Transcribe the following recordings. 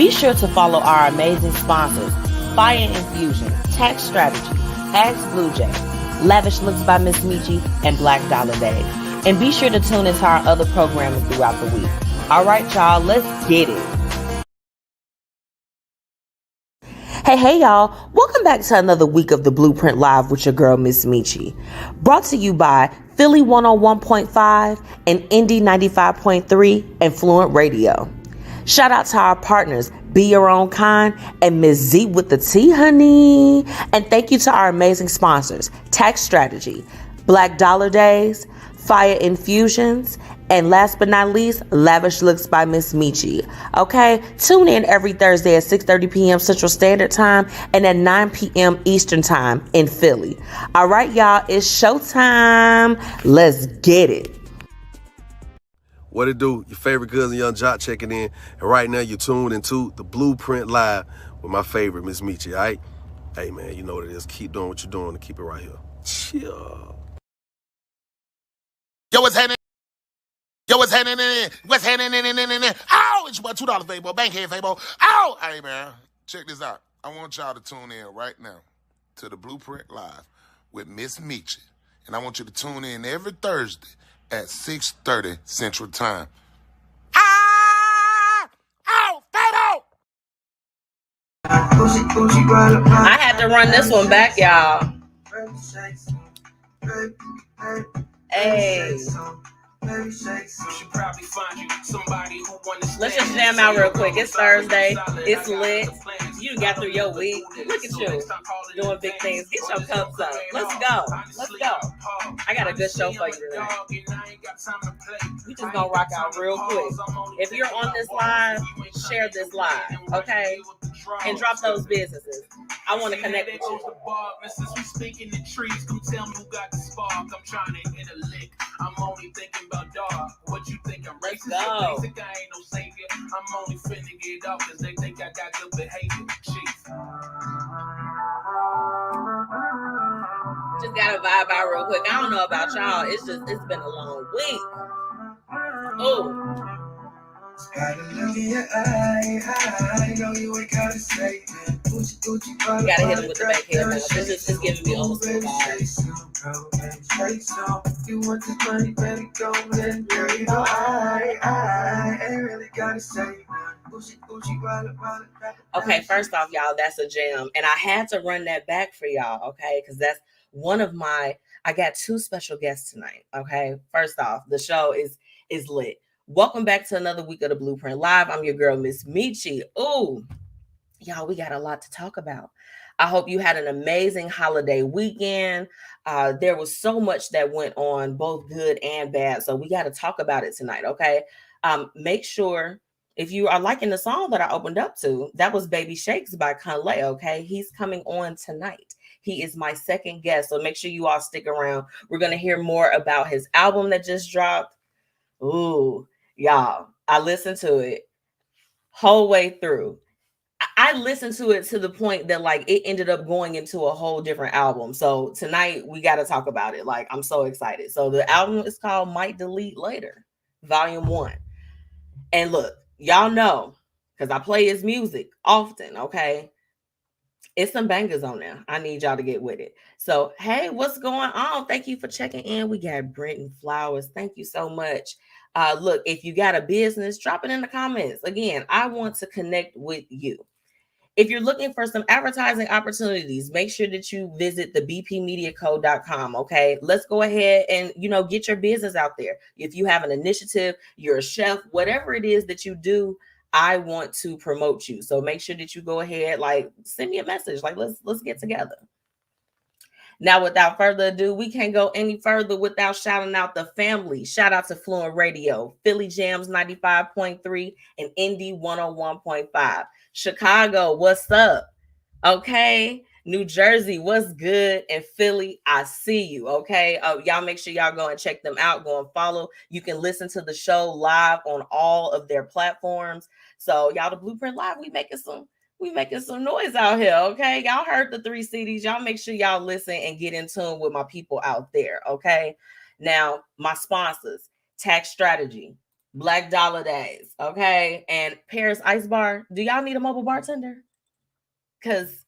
Be sure to follow our amazing sponsors, Fiya Infusion, Tax Strategy, Ask Blue Jay, Lavish Looks by MzMetchi, and Black Dollar Days. And be sure to tune into our other programming throughout the week. All right, y'all, let's get it. Hey, y'all. Welcome back to another week of the Blueprint Live with your girl, MzMetchi. Brought to you by Philly 101.5 and Indy 95.3 and Fluent Radio. Shout out to our partners, Be Your Own Kind and Ms. Zeewiththetea, honey. And thank you to our amazing sponsors, Tax Strategy, Black Dollar Days, Fiya Infusions, and last but not least, Lavish Looks by MzMetchi. Okay, tune in every Thursday at 6:30 p.m. Central Standard Time and at 9 p.m. Eastern Time in Philly. All right, y'all, it's showtime. Let's get it. What it do? Your favorite cousin Young Jock checking in, and right now you're tuned into the Blueprint Live with my favorite MzMetchi. All right, hey man, you know what it is. Keep doing what you're doing and keep it right here. Chill. Yo, what's happening? Yo, what's happening? What's happening? Ow! It's your boy $2 Fabo, Bankhead Fabo. Ow! Hey, man, check this out. I want y'all to tune in right now to the Blueprint Live with MzMetchi. And I want you to tune in every Thursday at 6:30 Central Time. Ah! Ow! Fabo! I had to run this one back, y'all. Hey. Let's just jam out real quick. It's Thursday. It's lit. You got through your week. Look at you doing big things. Get your cups up. Let's go. Let's go. I got a good show for you today. We just gonna rock out real quick. If you're on this live, share this live, okay? And drop those businesses. I want to connect with you. I'm only thinking about dog. What you think I'm racist? Go. I ain't no savior. I'm only finna get off because they think I got good behavior. Chief. Just gotta vibe out real quick. I don't know about y'all. It's been a long week. Oh. Gotta hit him with the back hair. This is giving me old school vibes. You want this money, baby, go and bury it. I ain't really gotta say. Okay, first off, y'all, that's a jam. And I had to run that back for y'all, okay? Because that's one of I got two special guests tonight, okay? First off, the show is lit. Welcome back to another week of the Blueprint Live. I'm your girl, MzMetchi. Oh, y'all, we got a lot to talk about. I hope you had an amazing holiday weekend. There was so much that went on, both good and bad. So we got to talk about it tonight, okay? Make sure if you are liking the song that I opened up to, that was Baby Shakes by Kunlei, okay? He's coming on tonight. He is my second guest. So make sure you all stick around. We're going to hear more about his album that just dropped. Ooh, y'all, I listened to it whole way through. I listened to it to the point that like it ended up going into a whole different album. So tonight we got to talk about it. Like, I'm so excited. So the album is called Might Delete Later, Volume 1. And look, y'all know, because I play his music often, okay? It's some bangers on there. I need y'all to get with it. So, hey, what's going on? Thank you for checking in. We got Brenton Flowers. Thank you so much. Look, if you got a business, drop it in the comments. Again, I want to connect with you. If you're looking for some advertising opportunities, make sure that you visit the bpmediaco.com, okay? Let's go ahead and, get your business out there. If you have an initiative, you're a chef, whatever it is that you do, I want to promote you. So make sure that you go ahead, send me a message. Let's get together. Now, without further ado, we can't go any further without shouting out the family. Shout out to Fluent Radio, Philly Jams 95.3 and Indy 101.5. Chicago, what's up? Okay. New Jersey, what's good? And Philly, I see you. Okay. Y'all make sure y'all go and check them out. Go and follow. You can listen to the show live on all of their platforms. So y'all, the Blueprint Live, we making some noise out here, okay? Y'all heard the 3 CDs. Y'all make sure y'all listen and get in tune with my people out there, okay? Now, my sponsors, Tax Strategy, Black Dollar Days, okay? And Paris Ice Bar. Do y'all need a mobile bartender? Because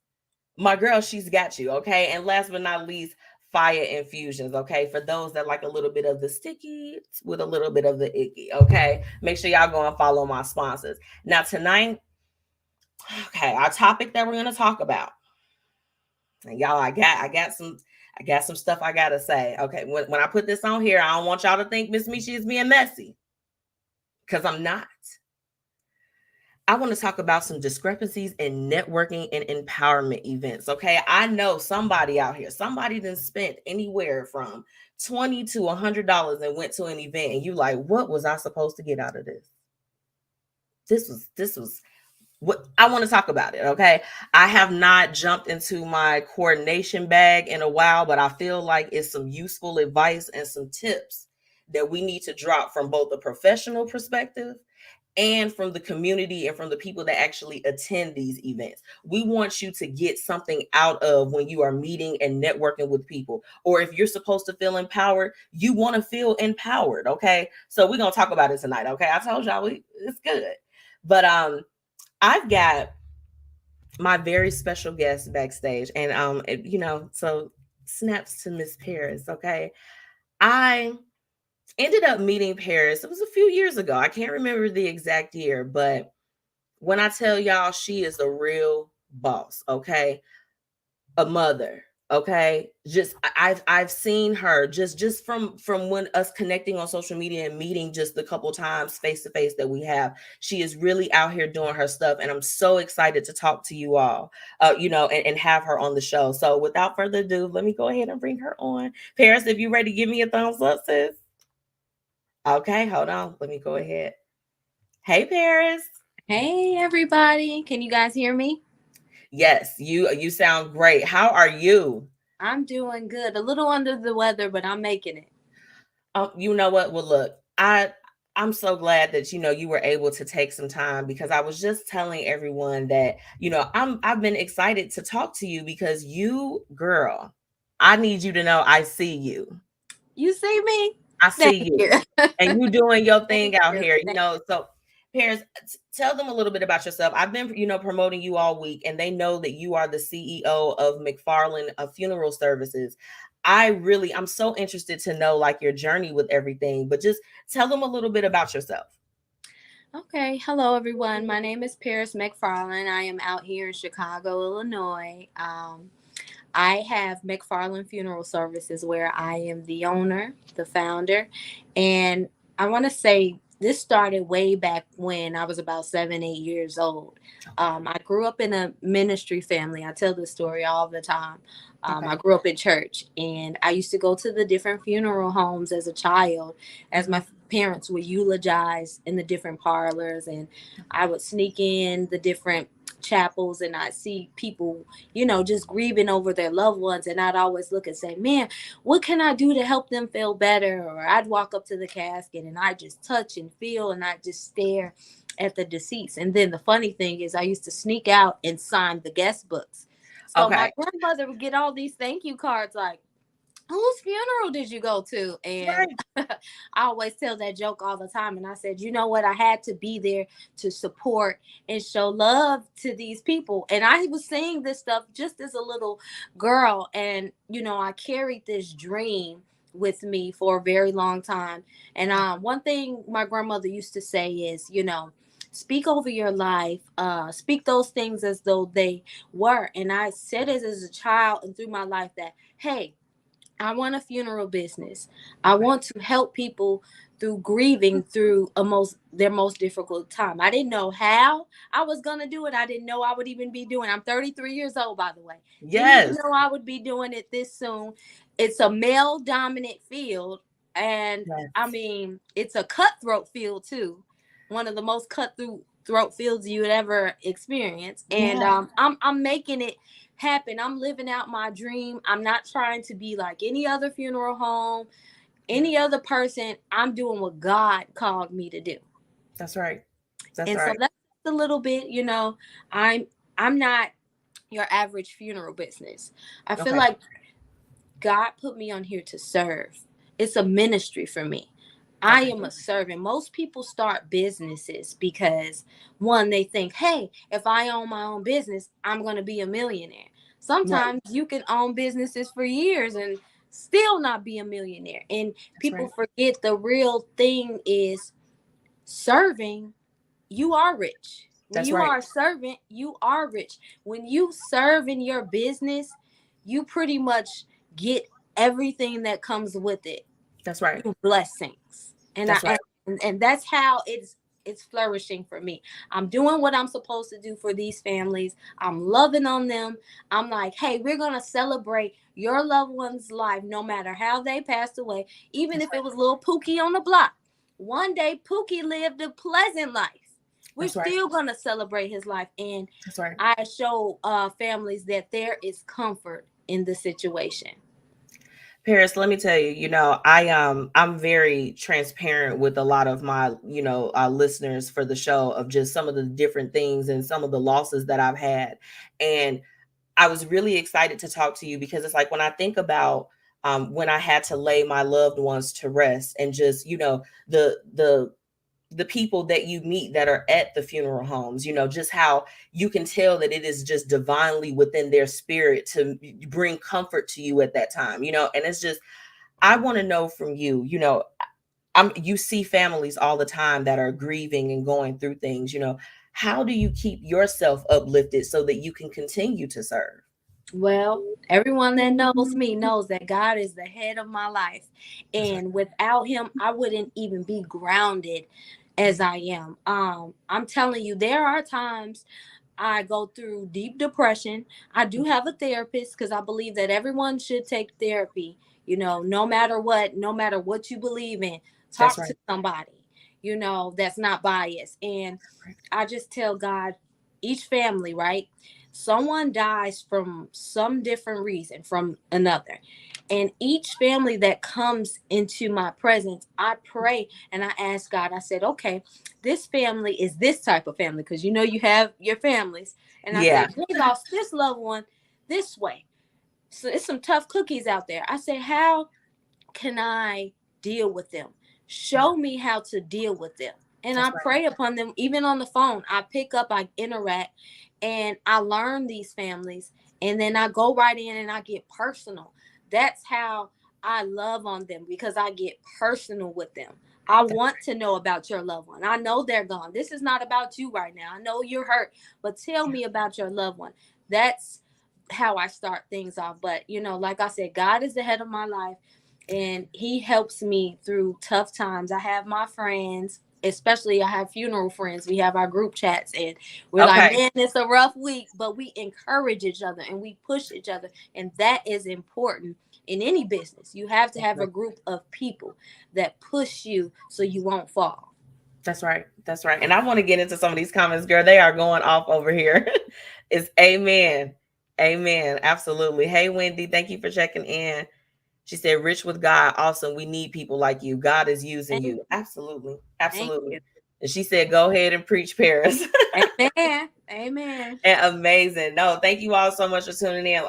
my girl, she's got you, okay? And last but not least, Fiya infusions, okay? For those that like a little bit of the sticky with a little bit of the icky, okay? Make sure y'all go and follow my sponsors. Now, tonight, okay, our topic that we're gonna talk about. And y'all, I got some stuff I gotta say. Okay, when I put this on here, I don't want y'all to think MzMetchi is being messy. Because I'm not. I want to talk about some discrepancies in networking and empowerment events. Okay. I know somebody out here, somebody done spent anywhere from $20 to $100 and went to an event, and you like, what was I supposed to get out of this? This was what I want to talk about it. Okay. I have not jumped into my coordination bag in a while, but I feel like it's some useful advice and some tips that we need to drop from both a professional perspective and from the community and from the people that actually attend these events. We want you to get something out of when you are meeting and networking with people. Or if you're supposed to feel empowered, you want to feel empowered, okay? So we're going to talk about it tonight, okay? I told y'all it's good. But I've got my very special guest backstage, and so snaps to Miss Paris, okay? I ended up meeting Paris. It was a few years ago. I can't remember the exact year, but when I tell y'all, she is a real boss, okay? A mother, okay? Just I've seen her just from when us connecting on social media and meeting just the couple times face to face that we have. She is really out here doing her stuff, and I'm so excited to talk to you all, and have her on the show. So without further ado, let me go ahead and bring her on. Paris, if you're ready, give me a thumbs up, sis. Okay, hold on. Let me go ahead. Hey, Paris. Hey, everybody. Can you guys hear me? Yes, you sound great. How are you? I'm doing good. A little under the weather, but I'm making it. You know what? Well, look, I'm so glad that you were able to take some time, because I was just telling everyone that I've been excited to talk to you because you, girl, I need you to know I see you. You see me? I see you. And you doing your thing out you. here, So, Paris, tell them a little bit about yourself. I've been, promoting you all week, and they know that you are the CEO of McFarland Funeral Services. I'm so interested to know like your journey with everything, but just tell them a little bit about yourself. Okay. Hello, everyone. My name is Paris McFarland. I am out here in Chicago, Illinois. I have McFarland Funeral Services, where I am the owner, the founder. And I want to say this started way back when I was about 7, 8 years old. I grew up in a ministry family. I tell this story all the time. I grew up in church, and I used to go to the different funeral homes as a child, as my parents would eulogize in the different parlors, and I would sneak in the different chapels, and I'd see people, just grieving over their loved ones, and I'd always look and say, man, what can I do to help them feel better? Or I'd walk up to the casket and I just touch and feel, and I just stare at the deceased. And then the funny thing is, I used to sneak out and sign the guest books. So my grandmother would get all these thank you cards like, whose funeral did you go to? And I always tell that joke all the time. And I said, you know what? I had to be there to support and show love to these people. And I was saying this stuff just as a little girl. And, I carried this dream with me for a very long time. And one thing my grandmother used to say is, speak over your life, speak those things as though they were. And I said it as a child and through my life that, hey, I want a funeral business. I want to help people through grieving through their most difficult time. I didn't know how I was going to do it. I didn't know I would even be doing it. I'm 33 years old, by the way. Yes. Didn't even know I would be doing it this soon. It's a male dominant field. And I mean, it's a cutthroat field too. One of the most cutthroat fields you would ever experience. And I'm making it happen. I'm living out my dream. I'm not trying to be like any other funeral home, any other person. I'm doing what God called me to do. That's right. So that's a little bit, I'm not your average funeral business. I feel like God put me on here to serve. It's a ministry for me. I Okay. am a servant. Most people start businesses because one, they think, hey, if I own my own business, I'm going to be a millionaire. Right. Sometimes you can own businesses for years and still not be a millionaire. And That's people right. forget the real thing is serving, you are rich. When That's you right. are a servant, you are rich. When you serve in your business, you pretty much get everything that comes with it, That's right. blessings. And That's right. and that's how it's flourishing for me. I'm doing what I'm supposed to do for these families. I'm loving on them. I'm like, hey, we're gonna celebrate your loved one's life no matter how they passed away, even That's if right. it was little Pookie on the block. One day Pookie lived a pleasant life. We're That's right. still gonna celebrate his life. And That's right. I show families that there is comfort in the situation. Paris, let me tell you, I'm very transparent with a lot of my, listeners for the show of just some of the different things and some of the losses that I've had. And I was really excited to talk to you because it's like when I think about when I had to lay my loved ones to rest and just, the people that you meet that are at the funeral homes, just how you can tell that it is just divinely within their spirit to bring comfort to you at that time, and it's just, I want to know from you, you see families all the time that are grieving and going through things, how do you keep yourself uplifted so that you can continue to serve? Well, everyone that knows me knows that God is the head of my life. That's right. And without him, I wouldn't even be grounded as I am. I'm telling you, there are times I go through deep depression. I do have a therapist because I believe that everyone should take therapy, no matter what, no matter what you believe in, That's talk right. to somebody, that's not biased. And Right. I just tell God, each family, right? Someone dies from some different reason from another. And each family that comes into my presence, I pray and I ask God, I said, okay, this family is this type of family because you have your families. And I Yeah. said, they lost this loved one this way. So it's some tough cookies out there. I said, how can I deal with them? Yeah. Show me how to deal with them. And That's I right. pray upon them, even on the phone. I pick up, I interact, and I learn these families. And then I go right in and I get personal. That's how I love on them because I get personal with them. I That's want to know about your loved one. I know they're gone. This is not about you right now. I know you're hurt, but tell right. me about your loved one. That's how I start things off. But, like I said, God is the head of my life and he helps me through tough times. I have my friends, especially I have funeral friends. We have our group chats and we're Yeah. like, Okay. man, it's a rough week, but we encourage each other and we push each other. And that is important in any business. You have to That's have a right. group of people that push you so you won't fall. That's right. That's right. And I want to get into some of these comments, girl. They are going off over here. It's amen. Amen. Absolutely. Hey, Wendy, thank you for checking in. She said, rich with God. Awesome. We need people like you. God is using Thank you. you. Absolutely. Thank Absolutely. you. And she said, go ahead and preach, Paris. Amen. Amen. And amazing. No, thank you all so much for tuning in.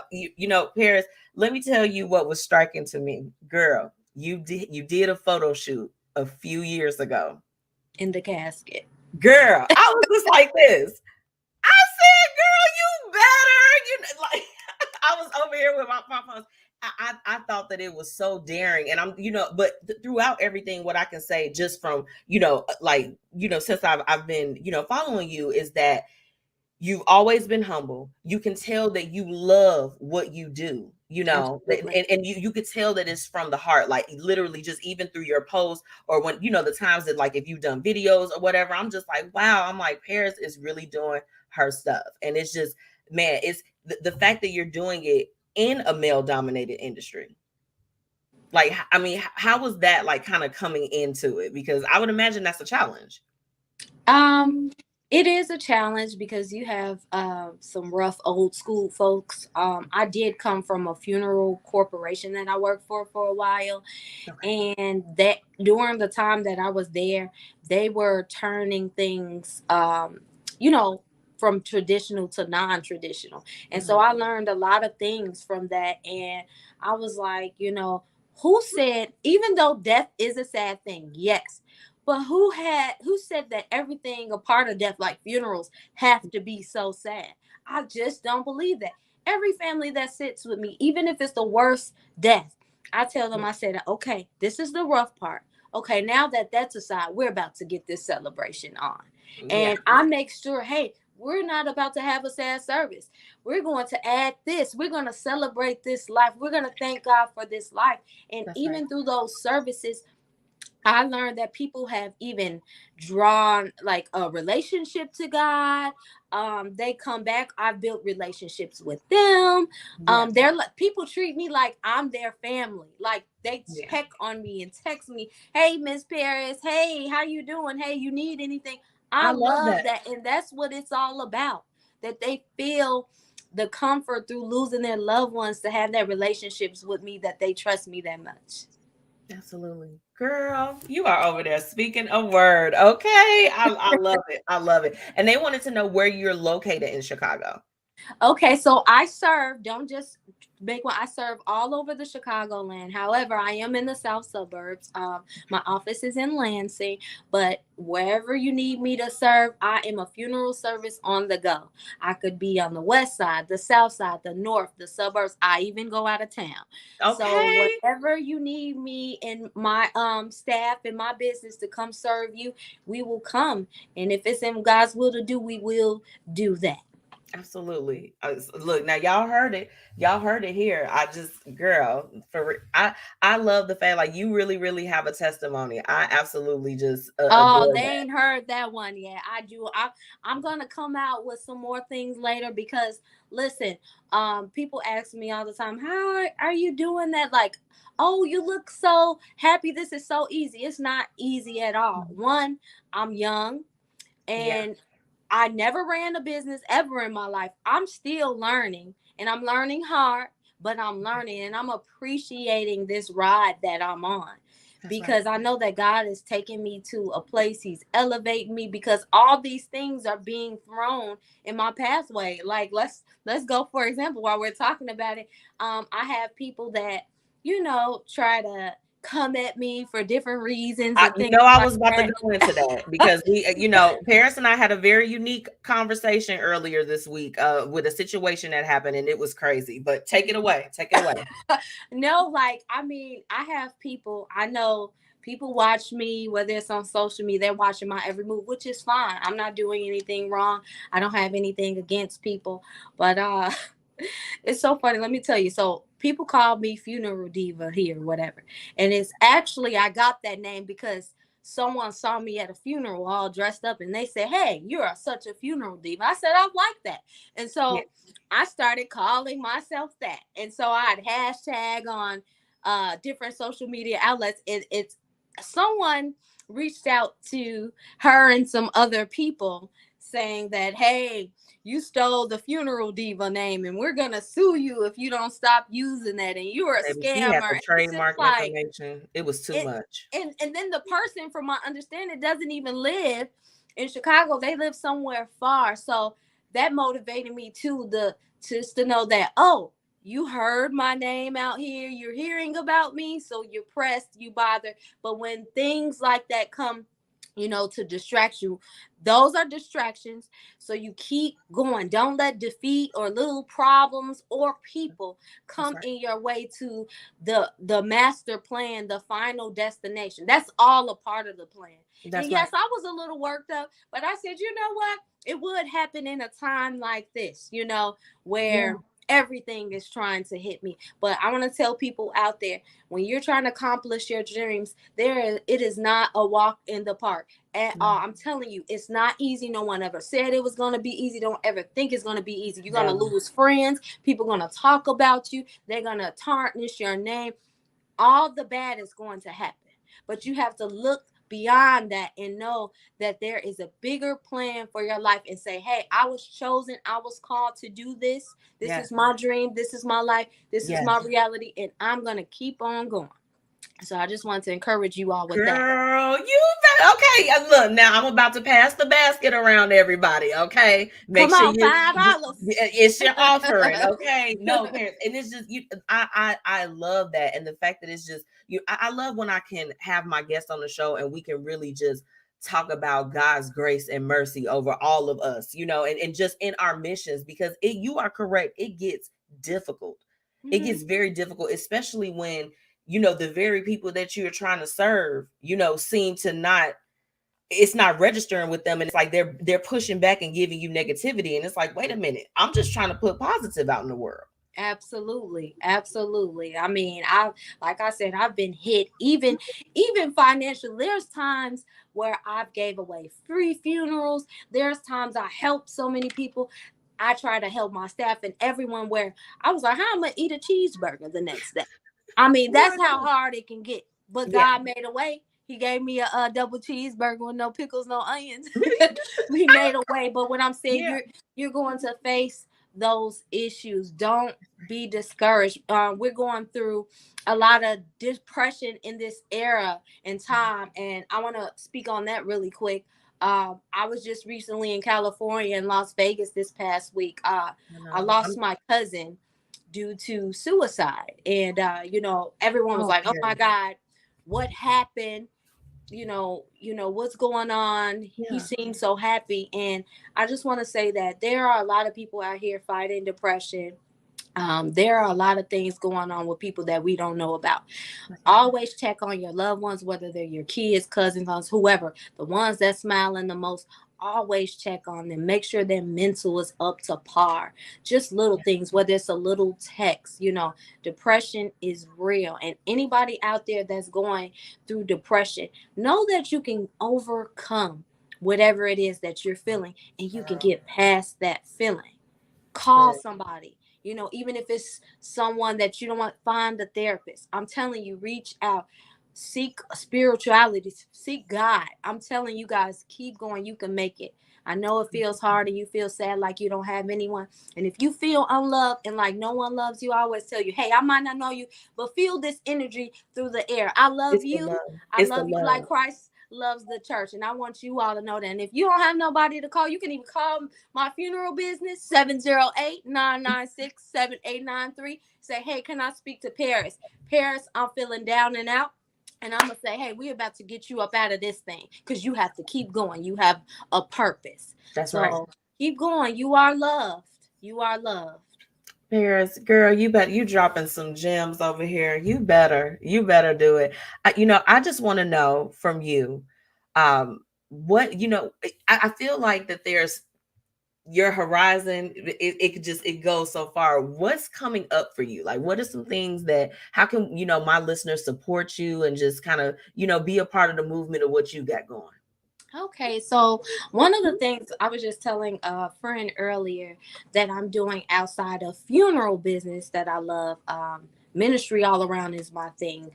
Paris, let me tell you what was striking to me. Girl, you did a photo shoot a few years ago. In the casket. Girl, I was just like this. I said, girl, you better. Like I was over here with my phones. I thought that it was so daring. And but throughout everything, what I can say just from, since I've been, following you is that you've always been humble. You can tell that you love what you do, Absolutely. and you could tell that it's from the heart, like literally just even through your posts or when, the times that like if you've done videos or whatever, I'm just like, wow, I'm like, Paris is really doing her stuff. And it's just, man, it's the fact that you're doing it in a male dominated industry. Like, I mean, how was that like kind of coming into it? Because I would imagine that's a challenge. Um, it is a challenge because you have some rough old school folks. I did come from a funeral corporation that I worked for a while, Okay. and that during the time that I was there, they were turning things, from traditional to non-traditional, and so Mhm. I learned a lot of things from that, and I was like, who said, even though death is a sad thing, yes, but who said that everything a part of death, like funerals, have to be so sad? I just don't believe that. Every family that sits with me, even if it's the worst death, I tell them, I said, okay, this is the rough part. Okay, now that that's aside, we're about to get this celebration on. Yeah, And I make sure, hey, we're not about to have a sad service. We're going to add this. We're going to celebrate this life. We're going to thank God for this life. And that's right. even through those services, I learned that people have even drawn like a relationship to God. They come back. I've built relationships with them. Yeah, They're like, people treat me like I'm their family. Like they yeah. check on me and text me, "Hey, Miss Paris. Hey, how you doing? Hey, you need anything?" I I love love that. that, and that's what it's all about. That they feel the comfort through losing their loved ones to have that relationships with me, that they trust me that much. Absolutely. Girl, you are over there speaking a word. Okay. I love it. I love it. And they wanted to know where you're located in Chicago. Okay, so I serve, don't just make one, I serve all over the Chicagoland. However, I am in the south suburbs. My office is in Lansing, but wherever you need me to serve, I am a funeral service on the go. I could be on the west side, the south side, the north, the suburbs. I even go out of town. So Okay. wherever you need me and my staff and my business to come serve you, we will come. And if it's in God's will to do, we will do that. Absolutely. Look, now y'all heard it. Y'all heard it here. I just, girl, I love the fact like you really, really have a testimony. I absolutely just Oh, adore they that. ain't heard that one yet. I do. I'm gonna come out with some more things later because listen, people ask me all the time, how are you doing that? Like, oh, you look so happy. This is so easy. It's not easy at all. Mhm. One, I'm young Yeah, and I never ran a business ever in my life. I'm still learning and I'm learning hard, but I'm learning and I'm appreciating this ride that I'm on that's right. because I know that God is taking me to a place. He's elevating me because all these things are being thrown in my pathway. Like let's go for example while we're talking about it. I have people that try to come at me for different reasons and things I like was about to that. go into that because we, Paris and I had a very unique conversation earlier this week with a situation that happened and it was crazy. But take it away. Take it away. No, like I mean, I have people I know. People watch me, whether it's on social media, they're watching my every move, which is fine. I'm not doing anything wrong. I don't have anything against people, but it's so funny. Let me tell you. So people call me funeral diva here, whatever, and it's actually I got that name because someone saw me at a funeral all dressed up, and they said, "Hey, you're such a funeral diva." I said, "I like that," and Yeah. so I started calling myself that. And so I had hashtag on different social media outlets. It's someone reached out to her and some other people saying that, hey, you stole the funeral diva name and we're gonna sue you if you don't stop using that and you're a Baby, she had scammer. the And it's just trademark like information. It was too it much. and then the person, from my understanding, doesn't even live in Chicago. They live somewhere far. So that motivated me too, the just to know that, oh, you heard my name out here, you're hearing about me, so you're pressed, you bother. But when things like that come, to distract you, those are distractions. So you keep going. Don't let defeat or little problems or people That's come right. in your way to the master plan, the final destination. That's all a part of the plan. And That's right. yes, I was a little worked up, but I said, you know what? It would happen in a time like this, Yeah. where everything is trying to hit me. But I want to tell people out there, when you're trying to accomplish your dreams, it is not a walk in the park at all. I'm telling you, it's not easy. No one ever said it was going to be easy. Don't ever think it's going to be easy. You're going to Never. lose friends. People going to talk about you. They're going to tarnish your name. All the bad is going to happen. But you have to look beyond that and know that there is a bigger plan for your life and say, hey, I was chosen. I was called to do this. This Yes. is my dream. This is my life. This is my Yes. reality. And I'm going to keep on going. So I just wanted to encourage you all with that. Girl, you better, okay. Look, now I'm about to pass the basket around everybody. Okay, make Come sure on, $5. it's your offering. Okay, no, parents, and it's just you. I love that, and the fact that it's just you. I love when I can have my guests on the show and we can really just talk about God's grace and mercy over all of us, and just in our missions, because you are correct. It gets difficult. It gets very difficult, especially when the very people that you're trying to serve, seem to not, it's not registering with them. And it's like they're pushing back and giving you negativity. And it's like, wait a minute, I'm just trying to put positive out in the world. Absolutely. I mean, like I said, I've been hit even financially. There's times where I've gave away free funerals. There's times I helped so many people. I try to help my staff and everyone where I was like, how am I gonna eat a cheeseburger the next day? I mean, that's how hard it can get. But God made a way. He gave me a double cheeseburger with no pickles, no onions. He made a way. But what I'm saying, you're going to face those issues. Don't be discouraged. We're going through a lot of depression in this era and time, and I want to speak on that really quick. I was just recently in California and Las Vegas this past week. I lost my cousin due to suicide, and everyone was like, oh my God, what happened? What's going on? He seemed so happy. And I just want to say that there are a lot of people out here fighting depression. There are a lot of things going on with people that we don't know about. Always check on your loved ones, whether they're your kids, cousins, aunts, whoever, the ones that smiling the most. Always check on them. Make sure their mental is up to par. Just little things, whether it's a little text. Depression is real. And anybody out there that's going through depression, know that you can overcome whatever it is that you're feeling, and you can get past that feeling. Call somebody. Even if it's someone that you don't want, find a therapist. I'm telling you, reach out. Seek spirituality, seek God. I'm telling you guys, keep going. You can make it. I know it feels hard and you feel sad like you don't have anyone. And if you feel unloved and like no one loves you, I always tell you, hey, I might not know you, but feel this energy through the air. I love you. I love you like Christ loves the church. And I want you all to know that. And if you don't have nobody to call, you can even call my funeral business, 708-996-7893. Say, hey, can I speak to Paris? Paris, I'm feeling down and out. And I'm going to say, hey, we're about to get you up out of this thing, because you have to keep going. You have a purpose. That's right. Keep going. You are loved. You are loved. Paris, girl, you dropping some gems over here. You better do it. I just want to know from you, what, I feel like that there's your horizon, it goes so far. What's coming up for you? Like, what are some things how can my listeners support you and just kind of be a part of the movement of what you got going? Okay, so one of the things I was just telling a friend earlier that I'm doing outside of funeral business that I love, ministry all around is my thing.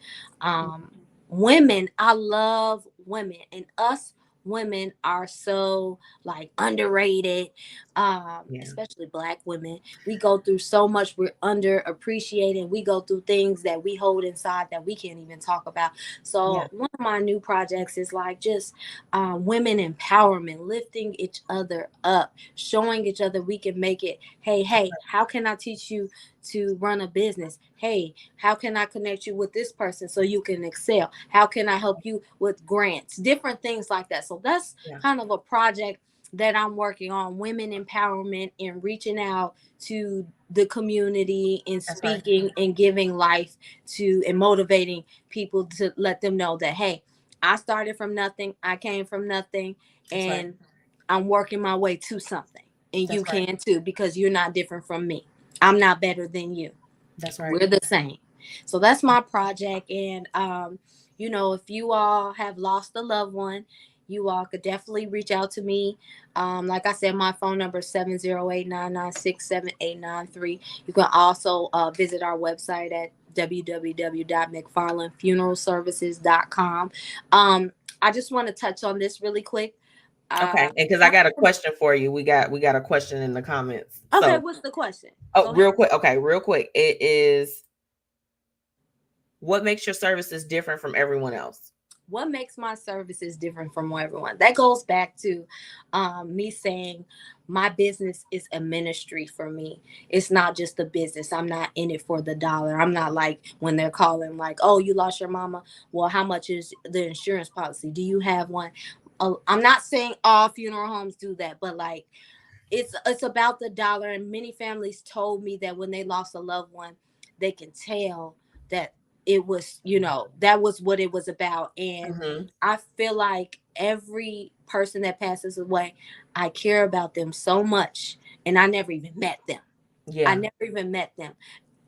Women, I love women, and us women are so like underrated, especially Black women. We go through so much. We're underappreciated. We go through things that we hold inside that we can't even talk about. So one of my new projects is like just women empowerment, lifting each other up, showing each other we can make it. Hey, how can I teach you to run a business? Hey, how can I connect you with this person so you can excel? How can I help you with grants? Different things like that. So that's kind of a project that I'm working on, women empowerment and reaching out to the community and speaking and giving life to and motivating people to let them know that, hey, I started from nothing. I came from nothing, and I'm working my way to something. And you can too, because you're not different from me. I'm not better than you. That's right. We're the same. So that's my project. And, if you all have lost a loved one, you all could definitely reach out to me. Like I said, my phone number is 708-996-7893. You can also visit our website at www.mcfarlandfuneralservices.com. I just want to touch on this really quick. Okay, and because I got a question for you. We got a question in the comments. Okay, what's the question? Oh, real quick. Okay, real quick. It is, What makes your services different from everyone else? What makes my services different from everyone? That goes back to me saying my business is a ministry for me. It's not just a business. I'm not in it for the dollar. I'm not like when they're calling like, oh, you lost your mama. Well, how much is the insurance policy? Do you have one? I'm not saying all funeral homes do that, but like it's about the dollar. And many families told me that when they lost a loved one, they can tell that it was, that was what it was about. And Mm-hmm. I feel like every person that passes away, I care about them so much, and I never even met them. I Yeah. never even met them.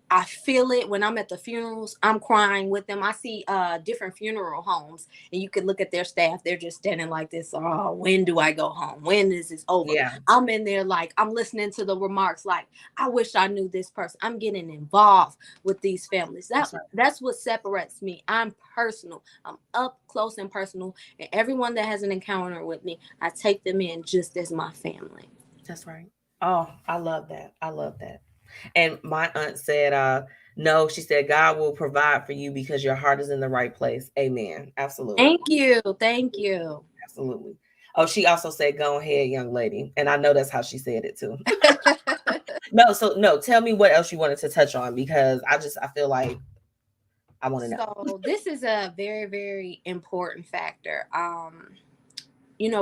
I feel it when I'm at the funerals. I'm crying with them. I see different funeral homes, and you can look at their staff. They're just standing like this. Oh, when do I go home? When is this over? Yeah. I'm in there like I'm listening to the remarks. Like I wish I knew this person. I'm getting involved with these families. That's right. That's what separates me. I'm personal. I'm up close and personal. And everyone that has an encounter with me, I take them in just as my family. That's right. Oh, I love that. I love that. And my aunt said, no, she said, God will provide for you because your heart is in the right place. Amen. Absolutely. Thank you. Thank you. Absolutely. Oh, she also said, go ahead, young lady. And I know that's how she said it too. No, tell me what else you wanted to touch on, because I feel like I want to know. So this is a very, very important factor.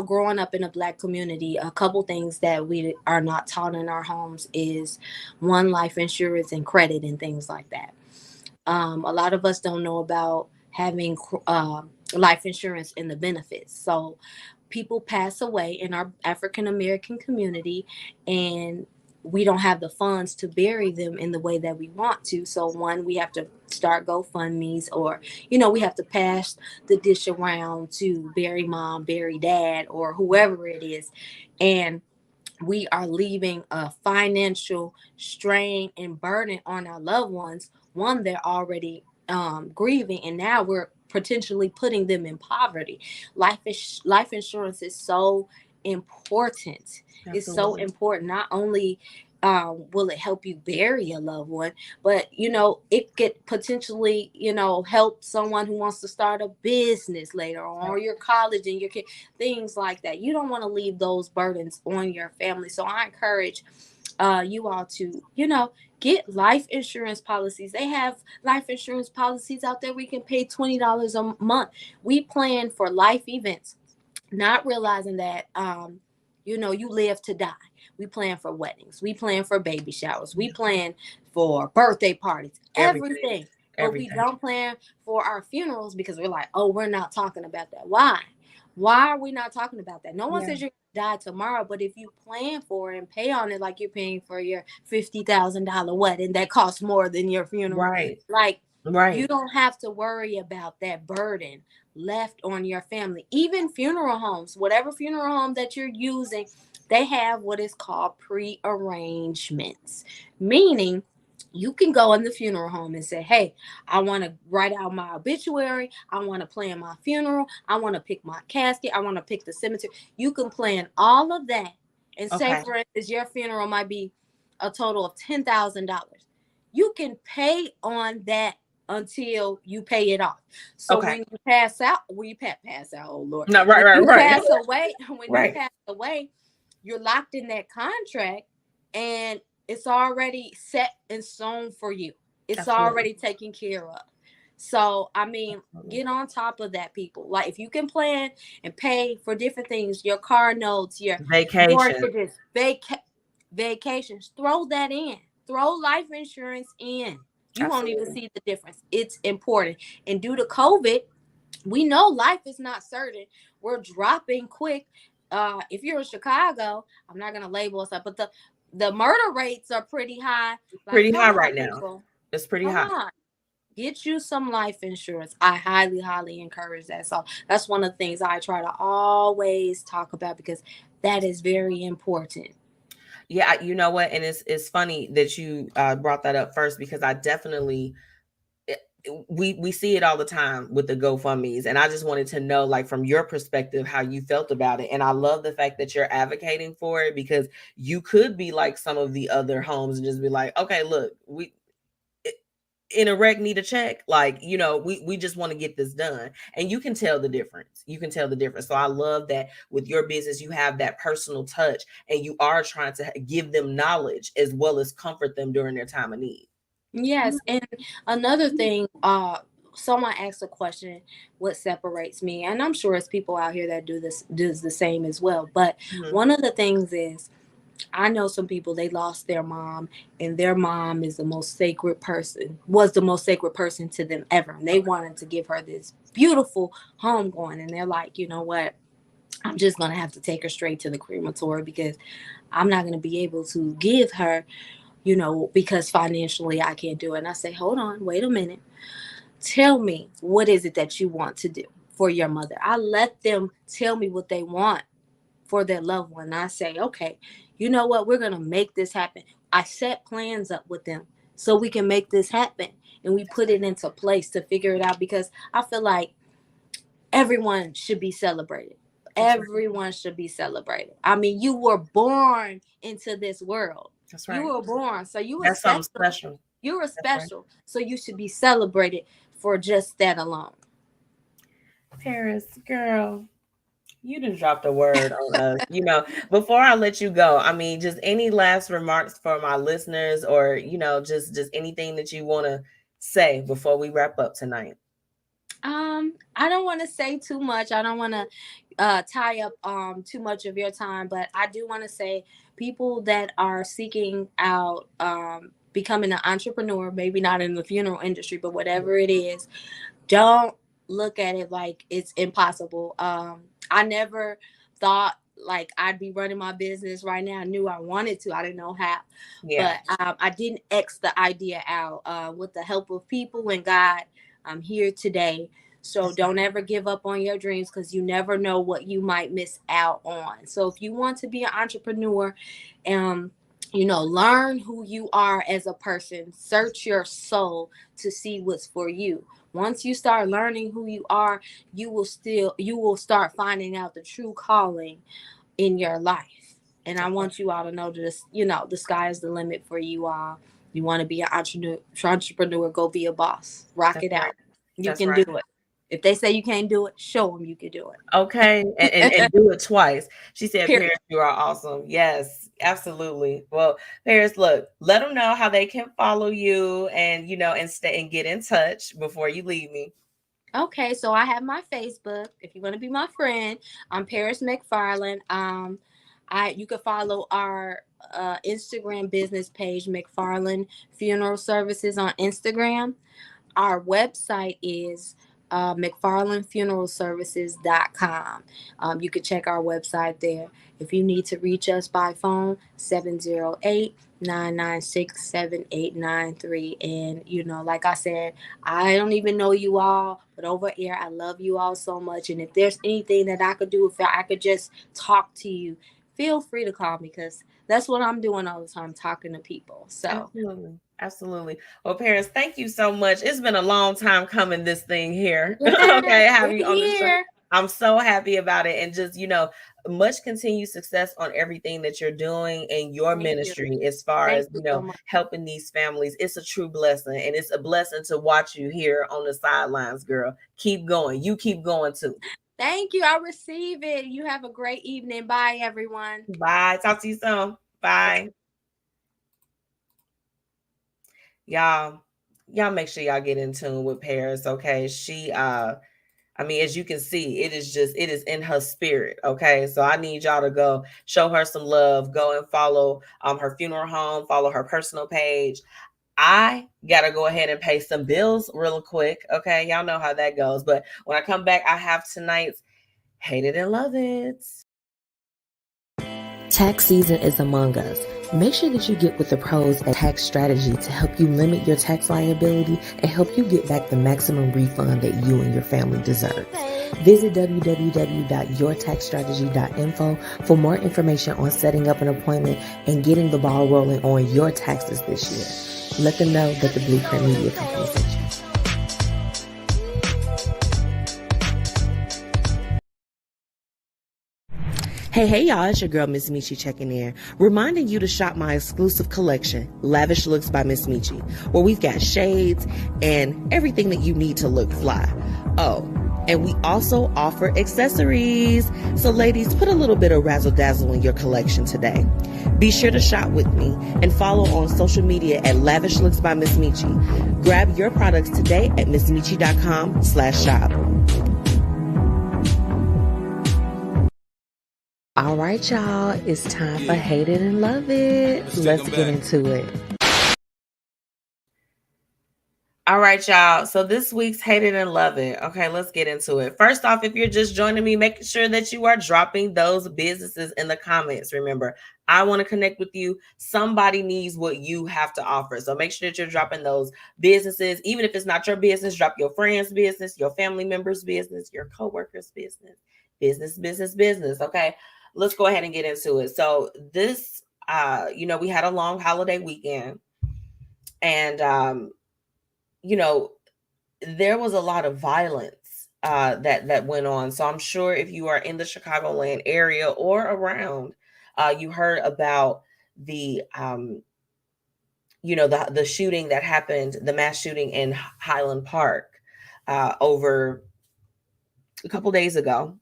Growing up in a Black community, a couple things that we are not taught in our homes is one, life insurance and credit and things like that. A lot of us don't know about having life insurance and the benefits. So people pass away in our African American community, and we don't have the funds to bury them in the way that we want to. So one, we have to start GoFundMe's, or we have to pass the dish around to bury mom, bury dad, or whoever it is. And we are leaving a financial strain and burden on our loved ones. One, they're already grieving, and now we're potentially putting them in poverty. Life insurance is so important. It's so Absolutely. important. Not only will it help you bury a loved one, but it could potentially help someone who wants to start a business later, or your college and your kid, things like that. You don't want to leave those burdens on your family. So I encourage you all to get life insurance policies. They have life insurance policies out there. We can pay $20 a month. We plan for life events, not realizing that you live to die. We plan for weddings, we plan for baby showers, we plan for birthday parties, everything. But we don't plan for our funerals because we're like, oh, we're not talking about that. Why are we not talking about that? No one says you're gonna die tomorrow, but if you plan for it and pay on it, like you're paying for your $50,000 wedding that costs more than your funeral, Right. like Right. you don't have to worry about that burden left on your family. Even funeral homes, whatever funeral home that you're using, they have what is called pre-arrangements, meaning you can go in the funeral home and say, hey, I want to write out my obituary. I want to plan my funeral. I want to pick my casket. I want to pick the cemetery. You can plan all of that. And say, for instance, your funeral might be a total of $10,000. You can pay on that until you pay it off. So when you pass out, pass out, oh Lord. No, When you right. pass away, you pass away, you're locked in that contract, and it's already set in stone for you. It's already taken care of. So, I mean, get on top of that, people. Like, if you can plan and pay for different things, your car notes, your vacation, vacations, throw that in. Throw life insurance in. You won't even see the difference. It's important. And due to COVID, we know life is not certain. We're dropping quick. If you're in Chicago, I'm not going to label us up, but the murder rates are pretty high. Pretty high right now. It's pretty high. Get you some life insurance. I highly, highly encourage that. So that's one of the things I try to always talk about, because that is very important. Yeah, you know what? And it's funny that you brought that up first, because I definitely we see it all the time with the GoFundMe's, and I just wanted to know, like, from your perspective, how you felt about it. And I love the fact that you're advocating for it, because you could be like some of the other homes and just be like, okay, look, in a wreck need a check. Like, you know, we just want to get this done. And you can tell the difference. You can tell the difference. So I love that with your business, you have that personal touch and you are trying to give them knowledge as well as comfort them during their time of need. Yes. And another thing, someone asked a question, what separates me? And I'm sure it's people out here that does the same as well. But one of the things is, I know some people, they lost their mom, and their mom is the most sacred person, was the most sacred person to them ever. And they wanted to give her this beautiful home going. And they're like, you know what? I'm just going to have to take her straight to the crematory because I'm not going to be able to give her, you know, because financially I can't do it. And I say, hold on, wait a minute. Tell me, what is it that you want to do for your mother? I let them tell me what they want for their loved one. I say, okay, you know what? We're going to make this happen. I set plans up with them so we can make this happen. And we put it into place to figure it out because I feel like everyone should be celebrated. Everyone should be celebrated. I mean, you were born into this world. That's right. You were born. So you were That's something special. You were special. Right. So you should be celebrated for just that alone. Paris, girl, you done dropped a word on us. You know, before I let you go, I mean, just any last remarks for my listeners or, you know, just anything that you want to say before we wrap up tonight. I don't want to say too much. I don't want to tie up too much of your time, but I do want to say people that are seeking out becoming an entrepreneur, maybe not in the funeral industry, but whatever it is, don't look at it like it's impossible. I never thought like I'd be running my business right now. I knew I wanted to. I didn't know how. Yeah. But I didn't X the idea out. With the help of people and God, I'm here today. So don't ever give up on your dreams because you never know what you might miss out on. So if you want to be an entrepreneur, you know, learn who you are as a person. Search your soul to see what's for you. Once you start learning who you are, you will start finding out the true calling in your life. And I want you all to know this, you know, the sky is the limit for you all. You want to be an entrepreneur, go be a boss. Rock it out. You can do it. If they say you can't do it, show them you can do it. Okay. And do it twice. She said, Paris, you are awesome. Yes, absolutely. Well, Paris, look, let them know how they can follow you and, you know, and stay and get in touch before you leave me. Okay. So I have my Facebook. If you want to be my friend, I'm Paris McFarland. You can follow our Instagram business page, McFarland Funeral Services on Instagram. Our website is McFarlandFuneralServices.com. You can check our website there. If you need to reach us by phone, 708-996-7893. And, you know, like I said, I don't even know you all, but over here, I love you all so much. And if there's anything that I could do, if I could just talk to you, feel free to call me because that's what I'm doing all the time, talking to people. So Absolutely. Well, Paris, thank you so much. It's been a long time coming, this thing here. Okay, have you on the show. I'm so happy about it. And just, you know, much continued success on everything that you're doing in your ministry as far as, you know, helping these families. It's a true blessing. And it's a blessing to watch you here on the sidelines, girl. Keep going. You keep going too. Thank you. I receive it. You have a great evening. Bye, everyone. Bye. Talk to you soon. Bye. Y'all make sure y'all get in tune with Paris, okay? She I mean, as you can see, it is in her spirit, okay? So I need y'all to go show her some love, go and follow her funeral home, follow her personal page. I gotta go ahead and pay some bills real quick, okay? Y'all know how that goes. But when I come back, I have tonight's Hate It and Love It. Tax season is among us. Make sure that you get with the pros at Tax Strategy to help you limit your tax liability and help you get back the maximum refund that you and your family deserve. Visit www.yourtaxstrategy.info for more information on setting up an appointment and getting the ball rolling on your taxes this year. Let them know that the Blueprint Media Company sent you. Hey, y'all, it's your girl, MzMetchi, checking in, reminding you to shop my exclusive collection, Lavish Looks by MzMetchi, where we've got shades and everything that you need to look fly. Oh, and we also offer accessories. So ladies, put a little bit of razzle dazzle in your collection today. Be sure to shop with me and follow on social media at Lavish Looks by MzMetchi. Grab your products today at MzMetchi.com/shop. All right, y'all, it's time for Hate It and Love It. Let's get into it. All right, y'all. So this week's Hate It and Love It. Okay, let's get into it. First off, if you're just joining me, make sure that you are dropping those businesses in the comments. Remember, I want to connect with you. Somebody needs what you have to offer. So make sure that you're dropping those businesses. Even if it's not your business, drop your friend's business, your family member's business, your coworker's business. Business. Okay, let's go ahead and get into it. So this, we had a long holiday weekend, and there was a lot of violence that went on. So I'm sure if you are in the Chicagoland area or around, you heard about the shooting that happened, the mass shooting in Highland Park over a couple days ago,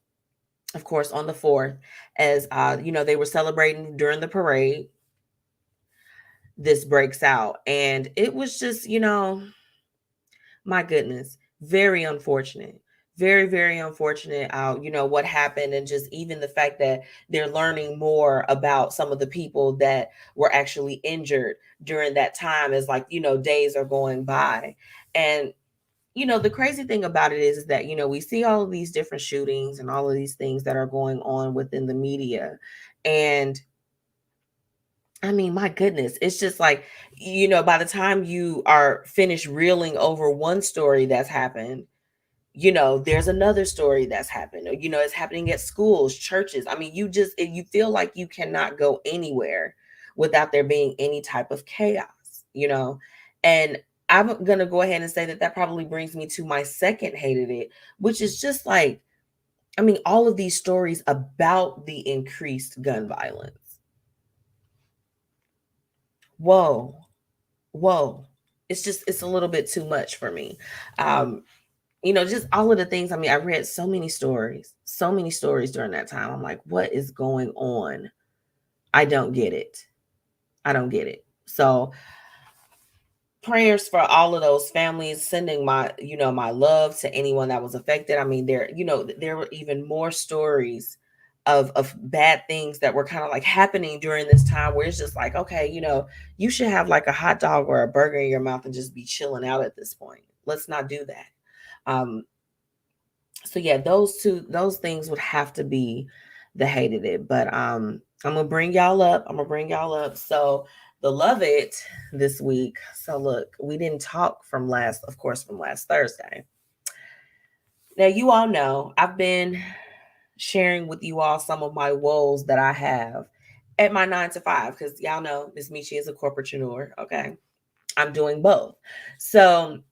of course, on the 4th, as they were celebrating during the parade. This breaks out, and it was just, my goodness, very unfortunate. Very, very unfortunate, what happened, and just even the fact that they're learning more about some of the people that were actually injured during that time as days are going by. And, the crazy thing about it is that, we see all of these different shootings and all of these things that are going on within the media. And I mean, my goodness, it's just like, by the time you are finished reeling over one story that's happened, there's another story that's happened. It's happening at schools, churches. I mean, you feel like you cannot go anywhere without there being any type of chaos, and I'm going to go ahead and say that probably brings me to my second hated it, which is just like, I mean, all of these stories about the increased gun violence. Whoa. It's a little bit too much for me. Just all of the things. I mean, I read so many stories during that time. I'm like, what is going on? I don't get it. So prayers for all of those families, sending my love to anyone that was affected. I mean, there were even more stories of bad things that were kind of like happening during this time, where it's just like, okay, you should have like a hot dog or a burger in your mouth and just be chilling out at this point. Let's not do that. So yeah, those things would have to be the hated it. But I'm gonna bring y'all up. So the love it this week. So look, we didn't talk from last Thursday. Now, you all know I've been sharing with you all some of my woes that I have at my 9 to 5, because y'all know MzMetchi is a corporatepreneur. Okay, I'm doing both. So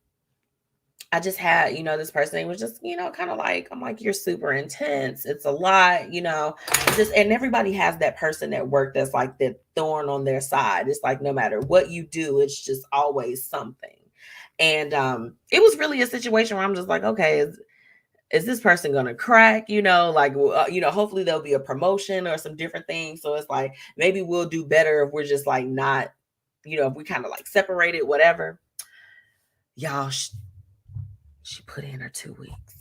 I just had, this person was just, kind of like, I'm like, you're super intense. It's a lot, and everybody has that person at work that's like the thorn on their side. It's like, no matter what you do, it's just always something. And it was really a situation where I'm just like, okay, is this person going to crack, hopefully there'll be a promotion or some different things. So it's like, maybe we'll do better if we're just like not, if we kind of like separated, whatever. Y'all, she put in her 2 weeks.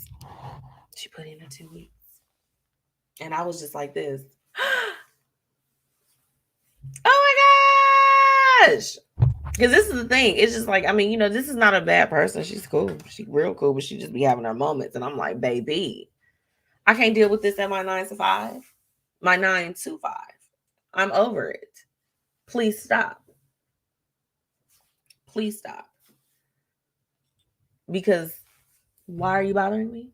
And I was just like this. Oh my gosh. Because this is the thing. It's just like, I mean, this is not a bad person. She's cool. She's real cool, but she just be having her moments. And I'm like, baby, I can't deal with this at my 9 to 5. My 9 to 5. I'm over it. Please stop. Because why are you bothering me?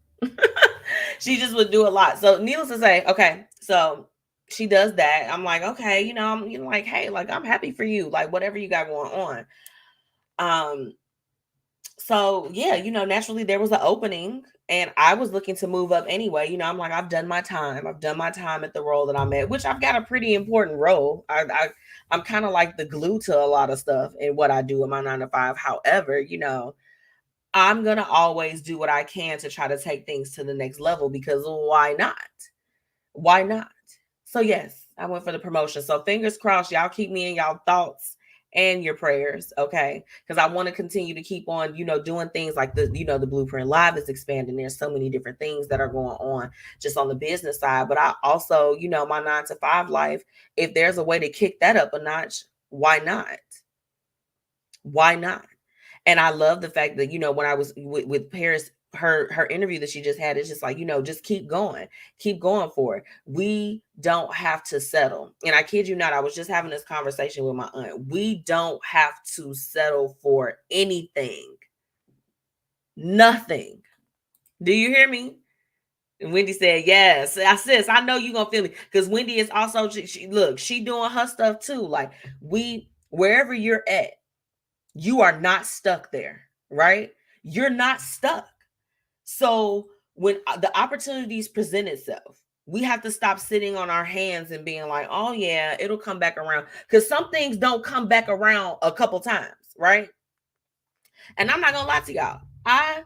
She just would do a lot. So needless to say, okay, so she does that. I'm like, okay, I'm like, hey, like, I'm happy for you, like whatever you got going on. So yeah, naturally there was an opening and I was looking to move up anyway. I'm like, I've done my time. I've done my time at the role that I'm at, which I've got a pretty important role. I'm kind of like the glue to a lot of stuff in what I do in my 9 to 5. However, I'm going to always do what I can to try to take things to the next level because why not? Why not? So yes, I went for the promotion. So fingers crossed, y'all keep me in y'all thoughts and your prayers, okay? Because I want to continue to keep on, doing things like the Blueprint Live is expanding. There's so many different things that are going on just on the business side. But I also, my 9 to 5 life, if there's a way to kick that up a notch, why not? Why not? And I love the fact that, when I was with Paris, her interview that she just had, is just like, just keep going for it. We don't have to settle. And I kid you not, I was just having this conversation with my aunt. We don't have to settle for anything. Nothing. Do you hear me? And Wendy said, yes. I sis, I know you're going to feel me. Because Wendy is also, she doing her stuff too. Like wherever you're at, you are not stuck there, right? You're not stuck. So when the opportunities present itself, we have to stop sitting on our hands and being like, oh yeah, it'll come back around. Because some things don't come back around a couple times, right? And I'm not gonna lie to y'all. I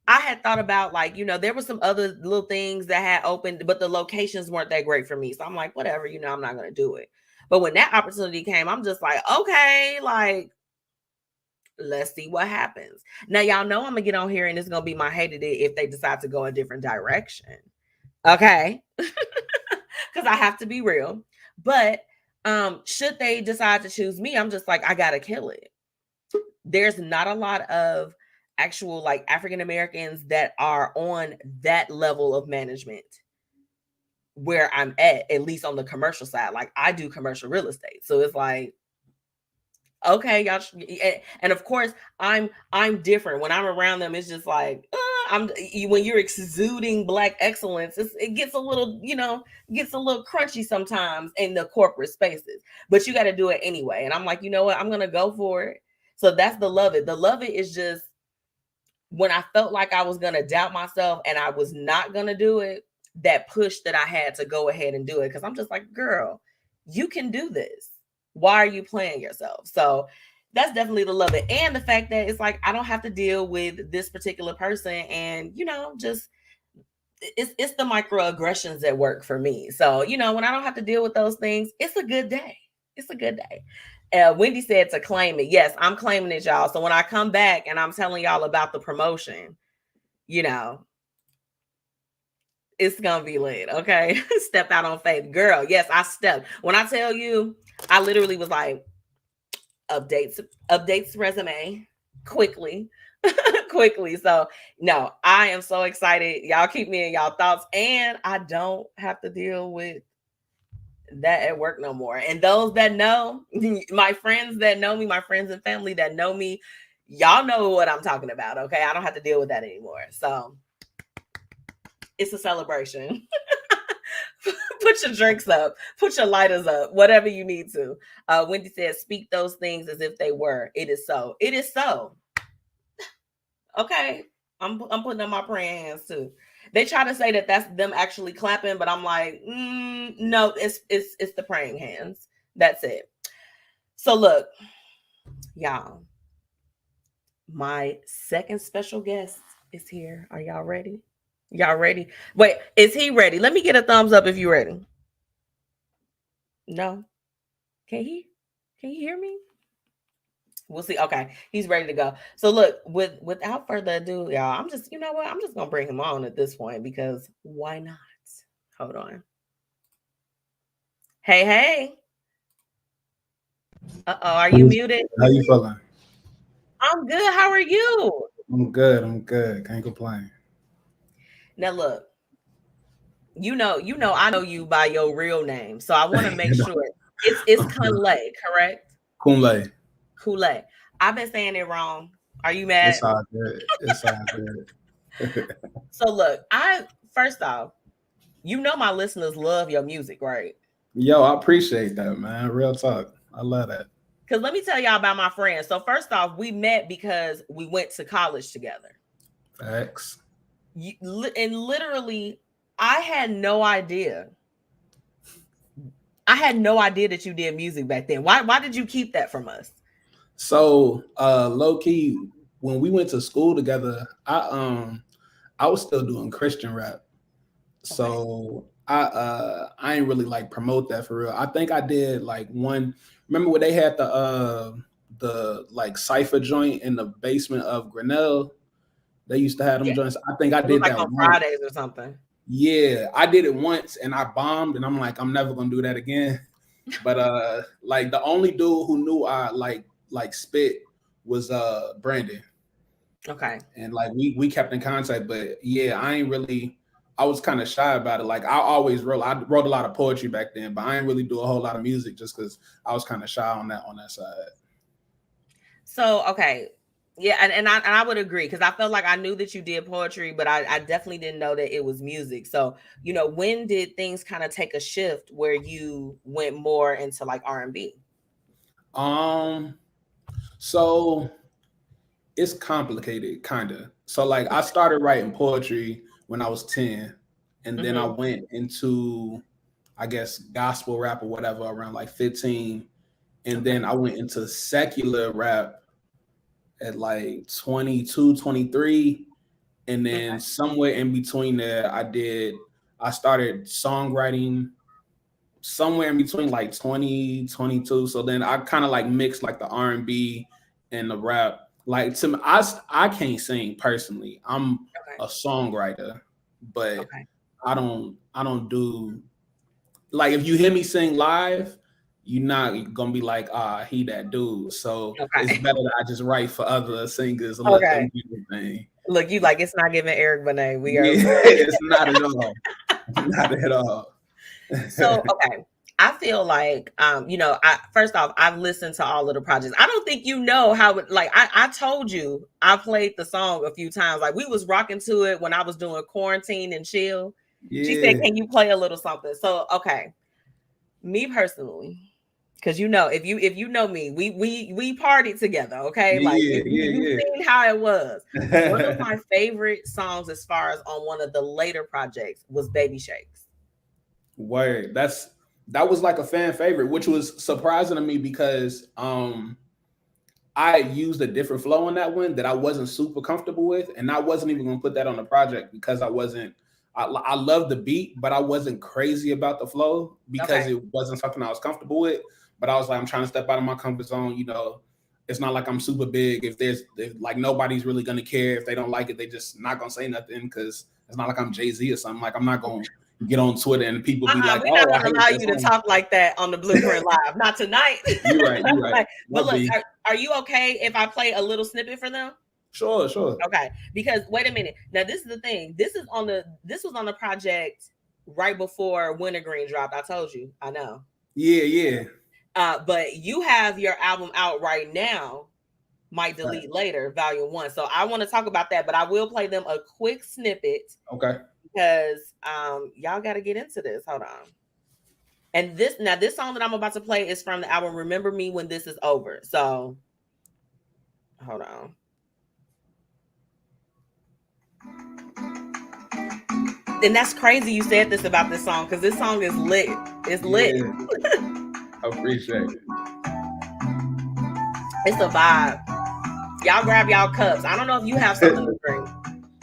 had thought about there were some other little things that had opened, but the locations weren't that great for me. So I'm like, whatever, I'm not gonna do it. But when that opportunity came, I'm just like, okay, let's see what happens. Now, y'all know I'm gonna get on here and it's gonna be my hated it if they decide to go a different direction. Okay. Because I have to be real. But should they decide to choose me, I'm just like, I gotta kill it. There's not a lot of actual African Americans that are on that level of management where I'm at least on the commercial side. I do commercial real estate. So it's like, okay, y'all, and of course I'm different. When I'm around them, it's just like when you're exuding Black excellence, it gets a little, gets a little crunchy sometimes in the corporate spaces, but you got to do it anyway. And I'm like, you know what, I'm gonna go for it. So that's the love it. The love it is just when I felt like I was gonna doubt myself and I was not gonna do it, that push that I had to go ahead and do it, because I'm just like, girl, you can do this. Why are you playing yourself? So that's definitely the love it. And the fact that it's like, I don't have to deal with this particular person. And, just it's the microaggressions that work for me. So, when I don't have to deal with those things, it's a good day. It's a good day. Wendy said to claim it. Yes, I'm claiming it, y'all. So when I come back and I'm telling y'all about the promotion, it's gonna be lit. Okay. Step out on faith. Girl, yes, I stepped. When I tell you, I literally was like, updates resume quickly. Quickly. So no, I am so excited. Y'all keep me in y'all thoughts. And I don't have to deal with that at work no more. And those that know, my friends that know me, my friends and family that know me, y'all know what I'm talking about. Okay. I don't have to deal with that anymore. So it's a celebration. Put your drinks up, put your lighters up, whatever you need to. Wendy says, speak those things as if they were. It is so. It is so. Okay. I'm putting up my praying hands too. They try to say that that's them actually clapping, but I'm like, no, it's the praying hands. That's it. So look, y'all, my second special guest is here. Are y'all ready? Y'all ready? Wait, is he ready? Let me get a thumbs up if you're ready. No? Can you hear me? We'll see. Okay, he's ready to go. So look, without further ado, y'all, I'm just, I'm just gonna bring him on at this point because why not? Hold on. Hey. Uh-oh, are you muted? How you feeling? I'm good. How are you? I'm good. Can't complain. Now look, I know you by your real name, so I want to make sure it's Kunlei, correct? Kunlei. Kunlei. I've been saying it wrong. Are you mad? It's all good. It's all good. So look, first off, my listeners love your music, right? Yo, I appreciate that, man. Real talk. I love that. Because let me tell y'all about my friends. So first off, we met because we went to college together. Facts. And literally, I had no idea. I had no idea that you did music back then. Why did you keep that from us? So low key, when we went to school together, I was still doing Christian rap. So I ain't really like promote that for real. I think I did like one. Remember when they had the like cypher joint in the basement of Grinnell? They used to have them joints. I think I did like that on once. Fridays or something. Yeah, I did it once and I bombed, and I'm like, I'm never gonna do that again. But like the only dude who knew I like spit was Brandon. Okay. And like we kept in contact, but yeah, I was kind of shy about it. Like I wrote a lot of poetry back then, but I ain't really do a whole lot of music just because I was kind of shy on that side. So okay. Yeah, and I would agree, because I felt like I knew that you did poetry, but I definitely didn't know that it was music. So, you know, when did things kind of take a shift where you went more into like R&B? So it's complicated, kind of. So like I started writing poetry when I was 10, and then I went into, I guess, gospel rap or whatever around like 15, and then I went into secular rap at like 22, 23. And then somewhere in between there, I started songwriting somewhere in between like 20, 22. So then I kind of like mixed like the R&B and the rap. Like to me, I can't sing personally. I'm a songwriter, but I don't do, like, if you hear me sing live, you're not gonna be like, he that dude. So it's better that I just write for other singers and let them do the thing. Look, you like, it's not giving Eric Benet. We are. It's not at all. Not at all. So I feel like, you know, first off, I've listened to all of the projects. I don't think you know how it, like, I told you I played the song a few times. Like, we was rocking to it when I was doing Quarantine and Chill. Yeah. She said, "Can you play a little something?" So me personally, because you know, if you know me, we partied together, okay? Like, you've seen how it was. One of my favorite songs, as far as on one of the later projects, was Baby Shakes. Word. That was like a fan favorite, which was surprising to me because I used a different flow on that one that I wasn't super comfortable with, and I wasn't even gonna put that on the project because I love the beat, but I wasn't crazy about the flow because it wasn't something I was comfortable with. But I was like, I'm trying to step out of my comfort zone. You know, it's not like I'm super big. If like nobody's really gonna care if they don't like it, they just not gonna say nothing, because it's not like I'm Jay-Z or something. Like, I'm not gonna get on Twitter and people be like, we're not gonna allow you to talk like that on the Blueprint Live. Not tonight. You're right. But look, are you okay if I play a little snippet for them? Sure. Okay, because wait a minute. Now, this is the thing. This was on the project right before Wintergreen dropped. I told you. I know. Yeah. But you have your album out right now, Might Delete Later, Volume 1. So I want to talk about that, but I will play them a quick snippet. Okay. Because y'all got to get into this. Hold on. And this song that I'm about to play is from the album Remember Me When This Is Over. So hold on. And that's crazy you said this about this song, because this song is lit. It's lit. Yeah. I appreciate it. It's a vibe. Y'all grab y'all cups. I don't know if you have something to drink.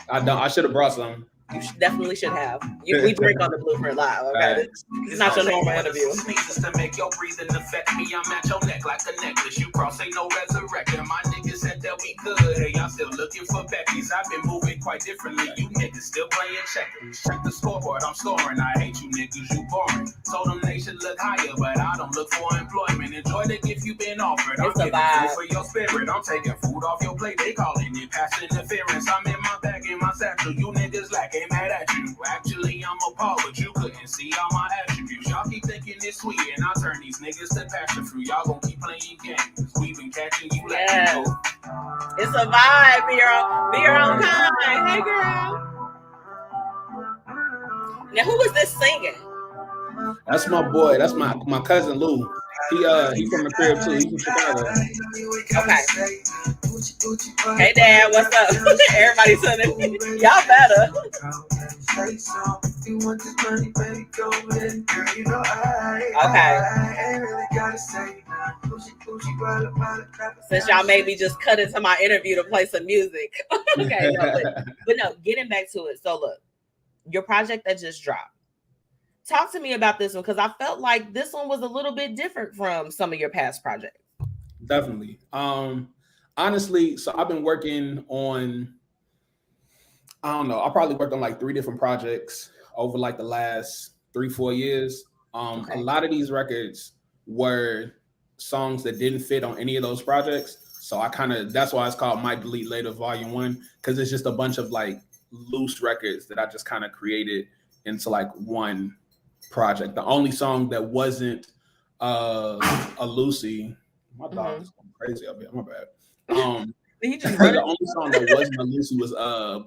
I don't. I should have brought some. You definitely should have. We drink on the Blueprint Live, okay? It's not your normal interview. Sneezes to make your breathing affect me. I'm at your neck like a necklace. You cross, ain't no resurrecting. My niggas said that we good. Hey, y'all still looking for Becky's. I've been moving quite differently. You niggas still playing checkers. Check the scoreboard, I'm scoring. I hate you niggas, you boring. Told them they should look higher, but I don't look for employment. Enjoy the gift you've been offered. I'm giving food for your spirit. I'm taking food off your plate. They calling it past interference. I'm in my bag, in my satchel. You niggas like ain't mad at you. Actually, I'm appalled, but you couldn't see all my attributes. Y'all keep thinking it's sweet, and I'll turn these niggas to passion fruit. Y'all gonna keep playing games. We've been catching you like you know. It's a vibe. Be your own kind. Hey, girl. Now, who is this singing? That's my boy. That's my cousin Lou. He from the crib too. He's from Chicago. Okay. Hey Dad, what's up? Everybody telling y'all better. Okay. Since y'all made me just cut into my interview to play some music. Okay, no, but no, getting back to it. So look, your project that just dropped. Talk to me about this one, because I felt like this one was a little bit different from some of your past projects. Definitely. Honestly, so I've been working on, I don't know, I probably worked on like 3 different projects over like the last 3-4 years. Okay. A lot of these records were songs that didn't fit on any of those projects. So I kind of, that's why it's called Might Delete Later Volume 1, because it's just a bunch of like loose records that I just kind of created into like one project. The only song that wasn't a Lucy, my dog is going crazy up here, my bad. The only song that wasn't a Lucy was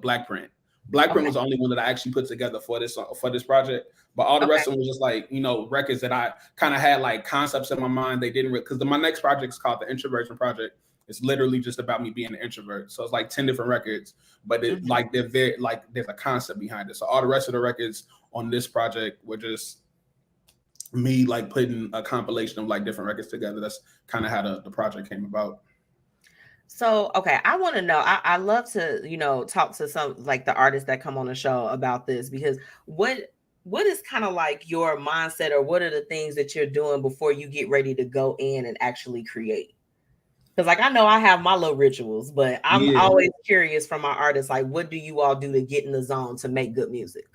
Black Print. Black Print was the only one that I actually put together for this project. But all the rest of them was just like, you know, records that I kind of had like concepts in my mind. They didn't, because my next project is called the Introversion Project. It's literally just about me being an introvert. So it's like 10 different records, but it, like they're very, like there's a concept behind it. So all the rest of the records on this project were just me like putting a compilation of like different records together. That's kind of how the project came about. So, okay, I want to know, I love to, you know, talk to some like the artists that come on the show about this, because what is kind of like your mindset, or what are the things that you're doing before you get ready to go in and actually create? Because like, I know I have my little rituals, but I'm always curious from my artists, like, what do you all do to get in the zone to make good music?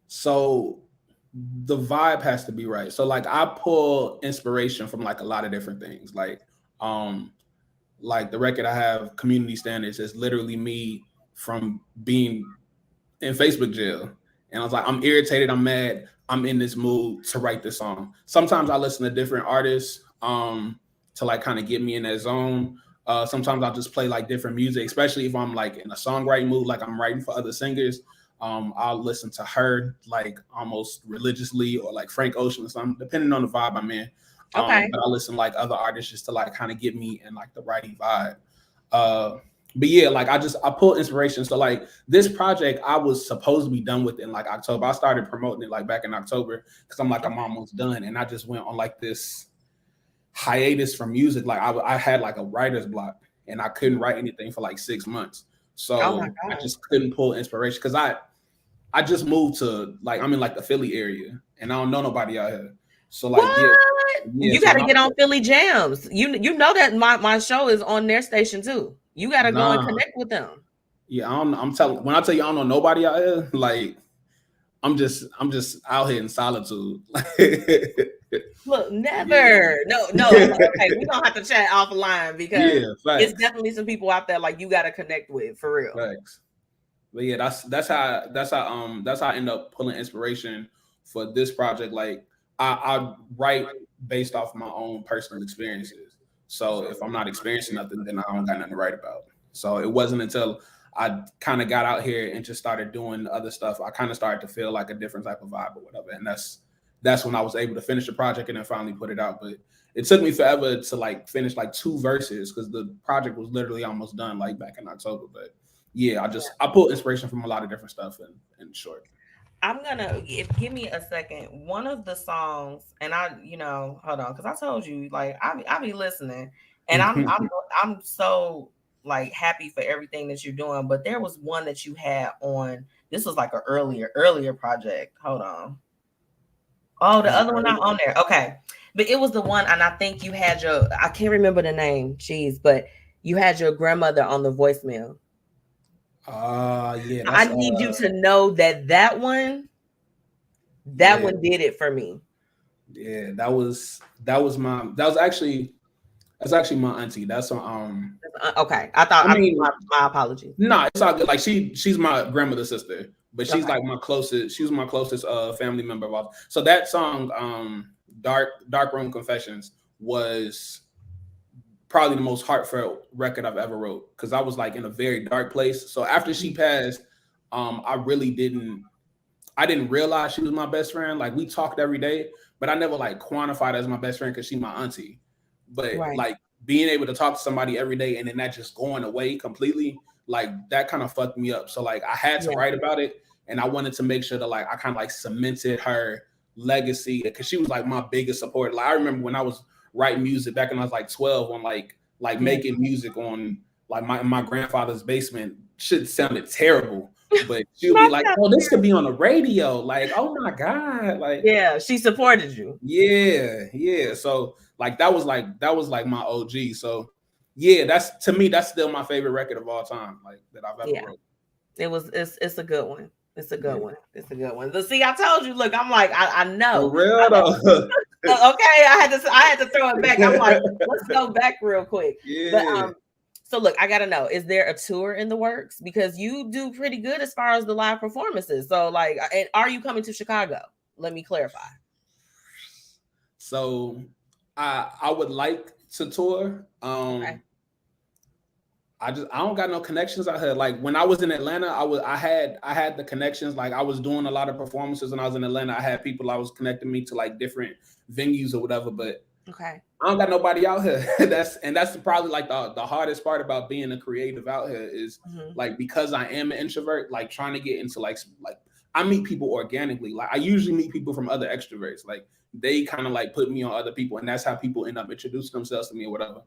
So the vibe has to be right. So like I pull inspiration from like a lot of different things. Like the record I have, Community Standards, is literally me from being in Facebook jail. And I was like, I'm irritated, I'm mad, I'm in this mood to write this song. Sometimes I listen to different artists to like kind of get me in that zone. Sometimes I'll just play like different music, especially if I'm like in a songwriting mood, like I'm writing for other singers. I'll listen to her like almost religiously, or like Frank Ocean or something, depending on the vibe I'm in. But I listen to like other artists just to like kind of get me in like the writing vibe. But yeah, like I pull inspiration. So like this project, I was supposed to be done with in like October. I started promoting it like back in October because I'm like, I'm almost done. And I just went on like this hiatus from music. Like I had like a writer's block and I couldn't write anything for like 6 months. So I just couldn't pull inspiration because I just moved to like, I'm in like the Philly area and I don't know nobody out here. So like, you got to get on Philly Jams. You know that my show is on their station too. You got to go and connect with them. Yeah, I'm telling. When I tell you I don't know nobody out here, like I'm just out here in solitude. Look, never. No. Okay, we don't have to chat offline because it's definitely some people out there like you got to connect with for real. Thanks. But yeah, that's how I end up pulling inspiration for this project. Like I write based off my own personal experiences. So if I'm not experiencing nothing, then I don't got nothing to write about. So it wasn't until I kind of got out here and just started doing other stuff, I kind of started to feel like a different type of vibe or whatever. And that's when I was able to finish the project and then finally put it out. But it took me forever to like finish like 2 verses because the project was literally almost done like back in October. But yeah, I pulled inspiration from a lot of different stuff in short. I'm gonna give me a second. One of the songs, and hold on, because I told you, like I be listening, and I'm so like happy for everything that you're doing. But there was one that you had on. This was like an earlier project. Hold on. Oh, the other one not on there. Okay, but it was the one, and I think you had I can't remember the name. Jeez, but you had your grandmother on the voicemail. Yeah. I need you to know that one did it for me. Yeah, that's actually my auntie. That's okay. I mean, my apologies. No, it's all good. Like she's my grandmother's sister, but she's like my closest. She was my closest family member of all. So that song, Dark Room Confessions, was probably the most heartfelt record I've ever wrote because I was like in a very dark place. So after she passed, I really didn't I didn't realize she was my best friend. Like, we talked every day, but I never like quantified her as my best friend because she's my auntie. But like being able to talk to somebody every day and then that just going away completely, like that kind of fucked me up. So like I had to write about it, and I wanted to make sure that like I kind of like cemented her legacy because she was like my biggest supporter. Like I remember when I was writing music back when I was like 12 on like making music on like my grandfather's basement. Shit sounded terrible. But she'll be like, "Oh, this could be on the radio." Like, "Oh my God!" Like, yeah, she supported you. Yeah. So, like, that was like my OG. So, yeah, that's still my favorite record of all time, like that I've ever wrote. It's a good one. It's a good one. It's a good one. So, see, I told you. Look, I'm like, I know. For real though. Okay, I had to throw it back. I'm like, let's go back real quick. Yeah. But so look, I gotta know, is there a tour in the works? Because you do pretty good as far as the live performances. So like, and are you coming to Chicago? Let me clarify. So I would like to tour. I don't got no connections out here. Like when I was in Atlanta, I had the connections. Like I was doing a lot of performances when I was in Atlanta. I had people I was connecting me to like different venues or whatever, but I don't got nobody out here. That's probably like the hardest part about being a creative out here is like, because I am an introvert, like trying to get into like I meet people organically. Like I usually meet people from other extroverts. Like they kind of like put me on other people, and that's how people end up introducing themselves to me or whatever.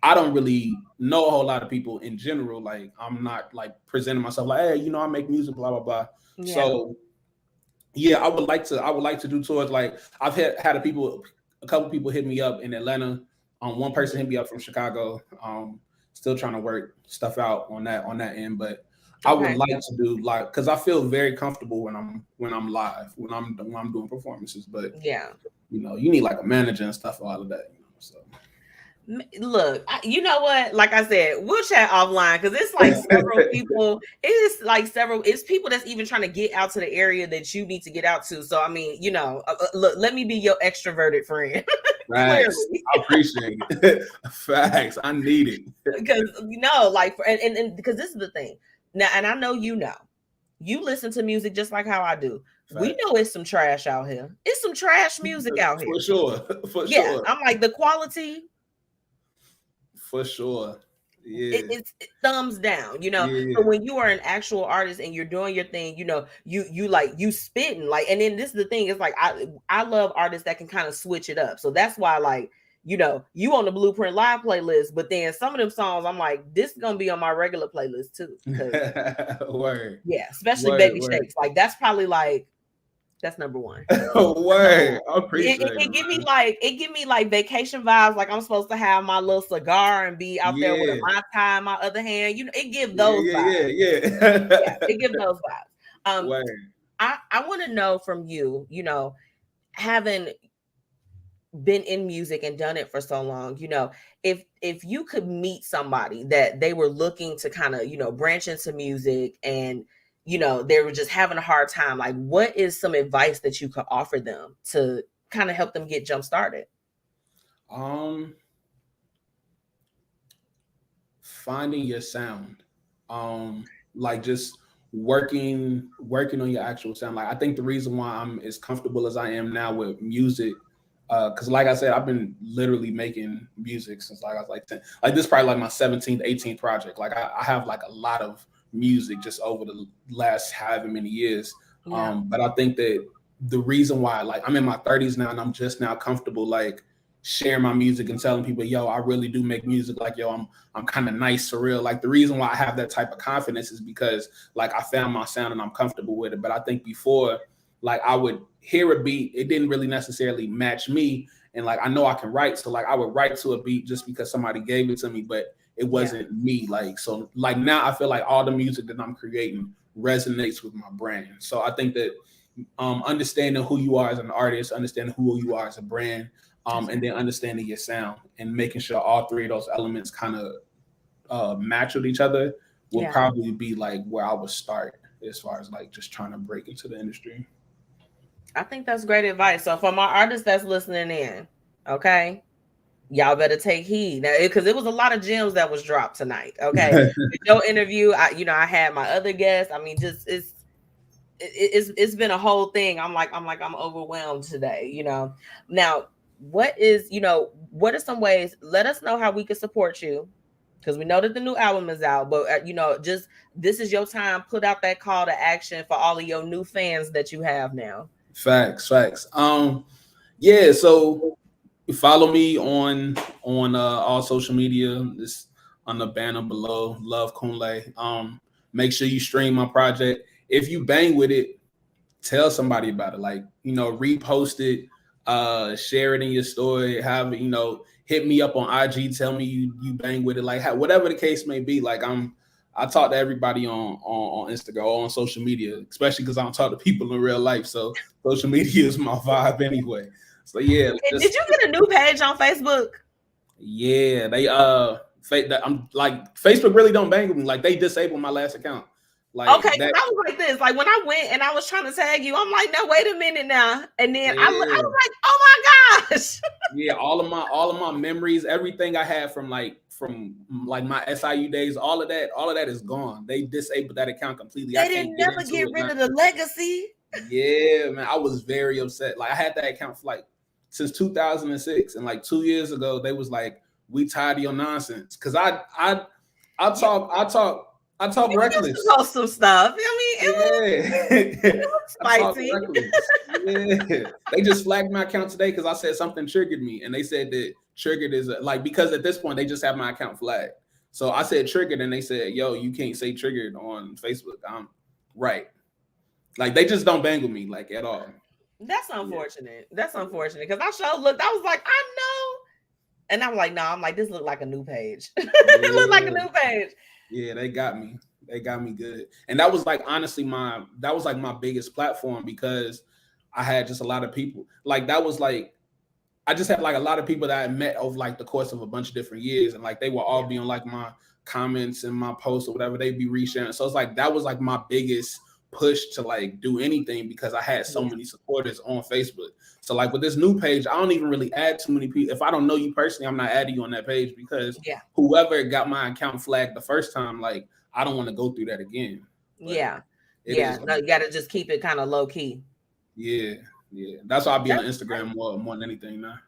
I don't really know a whole lot of people in general. Like I'm not like presenting myself like, hey, I make music, blah blah blah. Yeah. So yeah, I would like to do tours. Like I've had a couple people hit me up in Atlanta. One person hit me up from Chicago. Still trying to work stuff out on that end, but I would like to do like, because I feel very comfortable when I'm live, when I'm doing performances. But you need like a manager and stuff for all of that. So look, you know what? Like I said, we'll chat offline because it's like several people. It's people that's even trying to get out to the area that you need to get out to. So I mean, look, let me be your extroverted friend. Facts. I appreciate it. Facts. I need it because and because this is the thing now, and I know you listen to music just like how I do. Facts. We know it's some trash out here. It's some trash music out here for sure. Sure. I'm like the quality. For sure. Yeah. It's thumbs down, So when you are an actual artist and you're doing your thing, you spitting like, and then this is the thing, it's like I love artists that can kind of switch it up. So that's why like, you on the Blueprint Live playlist, but then some of them songs I'm like, this is gonna be on my regular playlist too. Word. Yeah, especially Baby Shakes. Like that's probably like that's number one. Word. I appreciate it. It give me like vacation vibes. Like I'm supposed to have my little cigar and be out there with a Mai Tai in my other hand. It gives those vibes. Yeah, it gives those vibes. Word. I want to know from you, having been in music and done it for so long, if you could meet somebody that they were looking to kind of, branch into music and they were just having a hard time. Like, what is some advice that you could offer them to kind of help them get jump started? Finding your sound. Like just working on your actual sound. Like I think the reason why I'm as comfortable as I am now with music, because like I said, I've been literally making music since like I was like 10. Like this is probably like my 17th, 18th project. Like I have like a lot of music just over the last however many years. But I think that the reason why, like I'm in my 30s now and I'm just now comfortable like sharing my music and telling people, yo, I really do make music. Like, yo, I'm kind of nice for real. Like the reason why I have that type of confidence is because like I found my sound and I'm comfortable with it. But I think before, like I would hear a beat, it didn't really necessarily match me. And like I know I can write. So like I would write to a beat just because somebody gave it to me, but it wasn't me. Like, so like now I feel like all the music that I'm creating resonates with my brand. So I think that understanding who you are as an artist, understanding who you are as a brand, and then understanding your sound and making sure all three of those elements kind of match with each other will probably be like where I would start as far as like just trying to break into the industry. I think that's great advice. So for my artists that's listening in, okay, y'all better take heed now because it was a lot of gems that was dropped tonight. Okay, your interview, I had my other guests. I mean, just it's been a whole thing. I'm overwhelmed today, you know. Now, what are some ways? Let us know how we can support you, because we know that the new album is out, but just this is your time. Put out that call to action for all of your new fans that you have now. Facts. Yeah, so follow me on all social media. It's on the banner below. Love Kunlei. Make sure you stream my project. If you bang with it, tell somebody about it. Like, repost it, share it in your story. Hit me up on IG. Tell me you bang with it. Like, whatever the case may be. Like, I talk to everybody on Instagram or on social media, especially because I don't talk to people in real life. So social media is my vibe anyway. So yeah. Did you get a new page on Facebook? Yeah, they I'm like, Facebook really don't bang with me. Like, they disabled my last account. Like, okay, I was like this. Like, when I went and I was trying to tag you, I'm like, no, wait a minute now. And then I was like, oh my gosh. Yeah, all of my memories, everything I had from my SIU days, all of that is gone. They disabled that account completely. They didn't never get rid of the legacy. Yeah, man, I was very upset. Like, I had that account for since 2006, and 2 years ago they was like, we tired of your nonsense. Because I talk reckless. Post some stuff. It was spicy. Yeah. They just flagged my account today because I said something triggered me, and they said that triggered is because at this point they just have my account flagged. So I said triggered, and they said, yo, you can't say triggered on Facebook. I'm right. Like, they just don't bang with me at all. That's unfortunate. That's unfortunate, because I sure looked. I was like, I know, and I'm like, no. I'm like, this looked like a new page. It looked like a new page. Yeah, they got me. They got me good. And that was honestly my biggest platform, because I had just a lot of people. I just had a lot of people that I met over the course of a bunch of different years, and they will all be on my comments and my posts or whatever. They'd be resharing. So it's that was my biggest push to do anything, because I had so many supporters on Facebook. So with this new page, I don't even really add too many people. If I don't know you personally, I'm not adding you on that page, because whoever got my account flagged the first time, I don't want to go through that again. But no, you got to just keep it kind of low key. Yeah. That's why I'll be on Instagram more than anything now.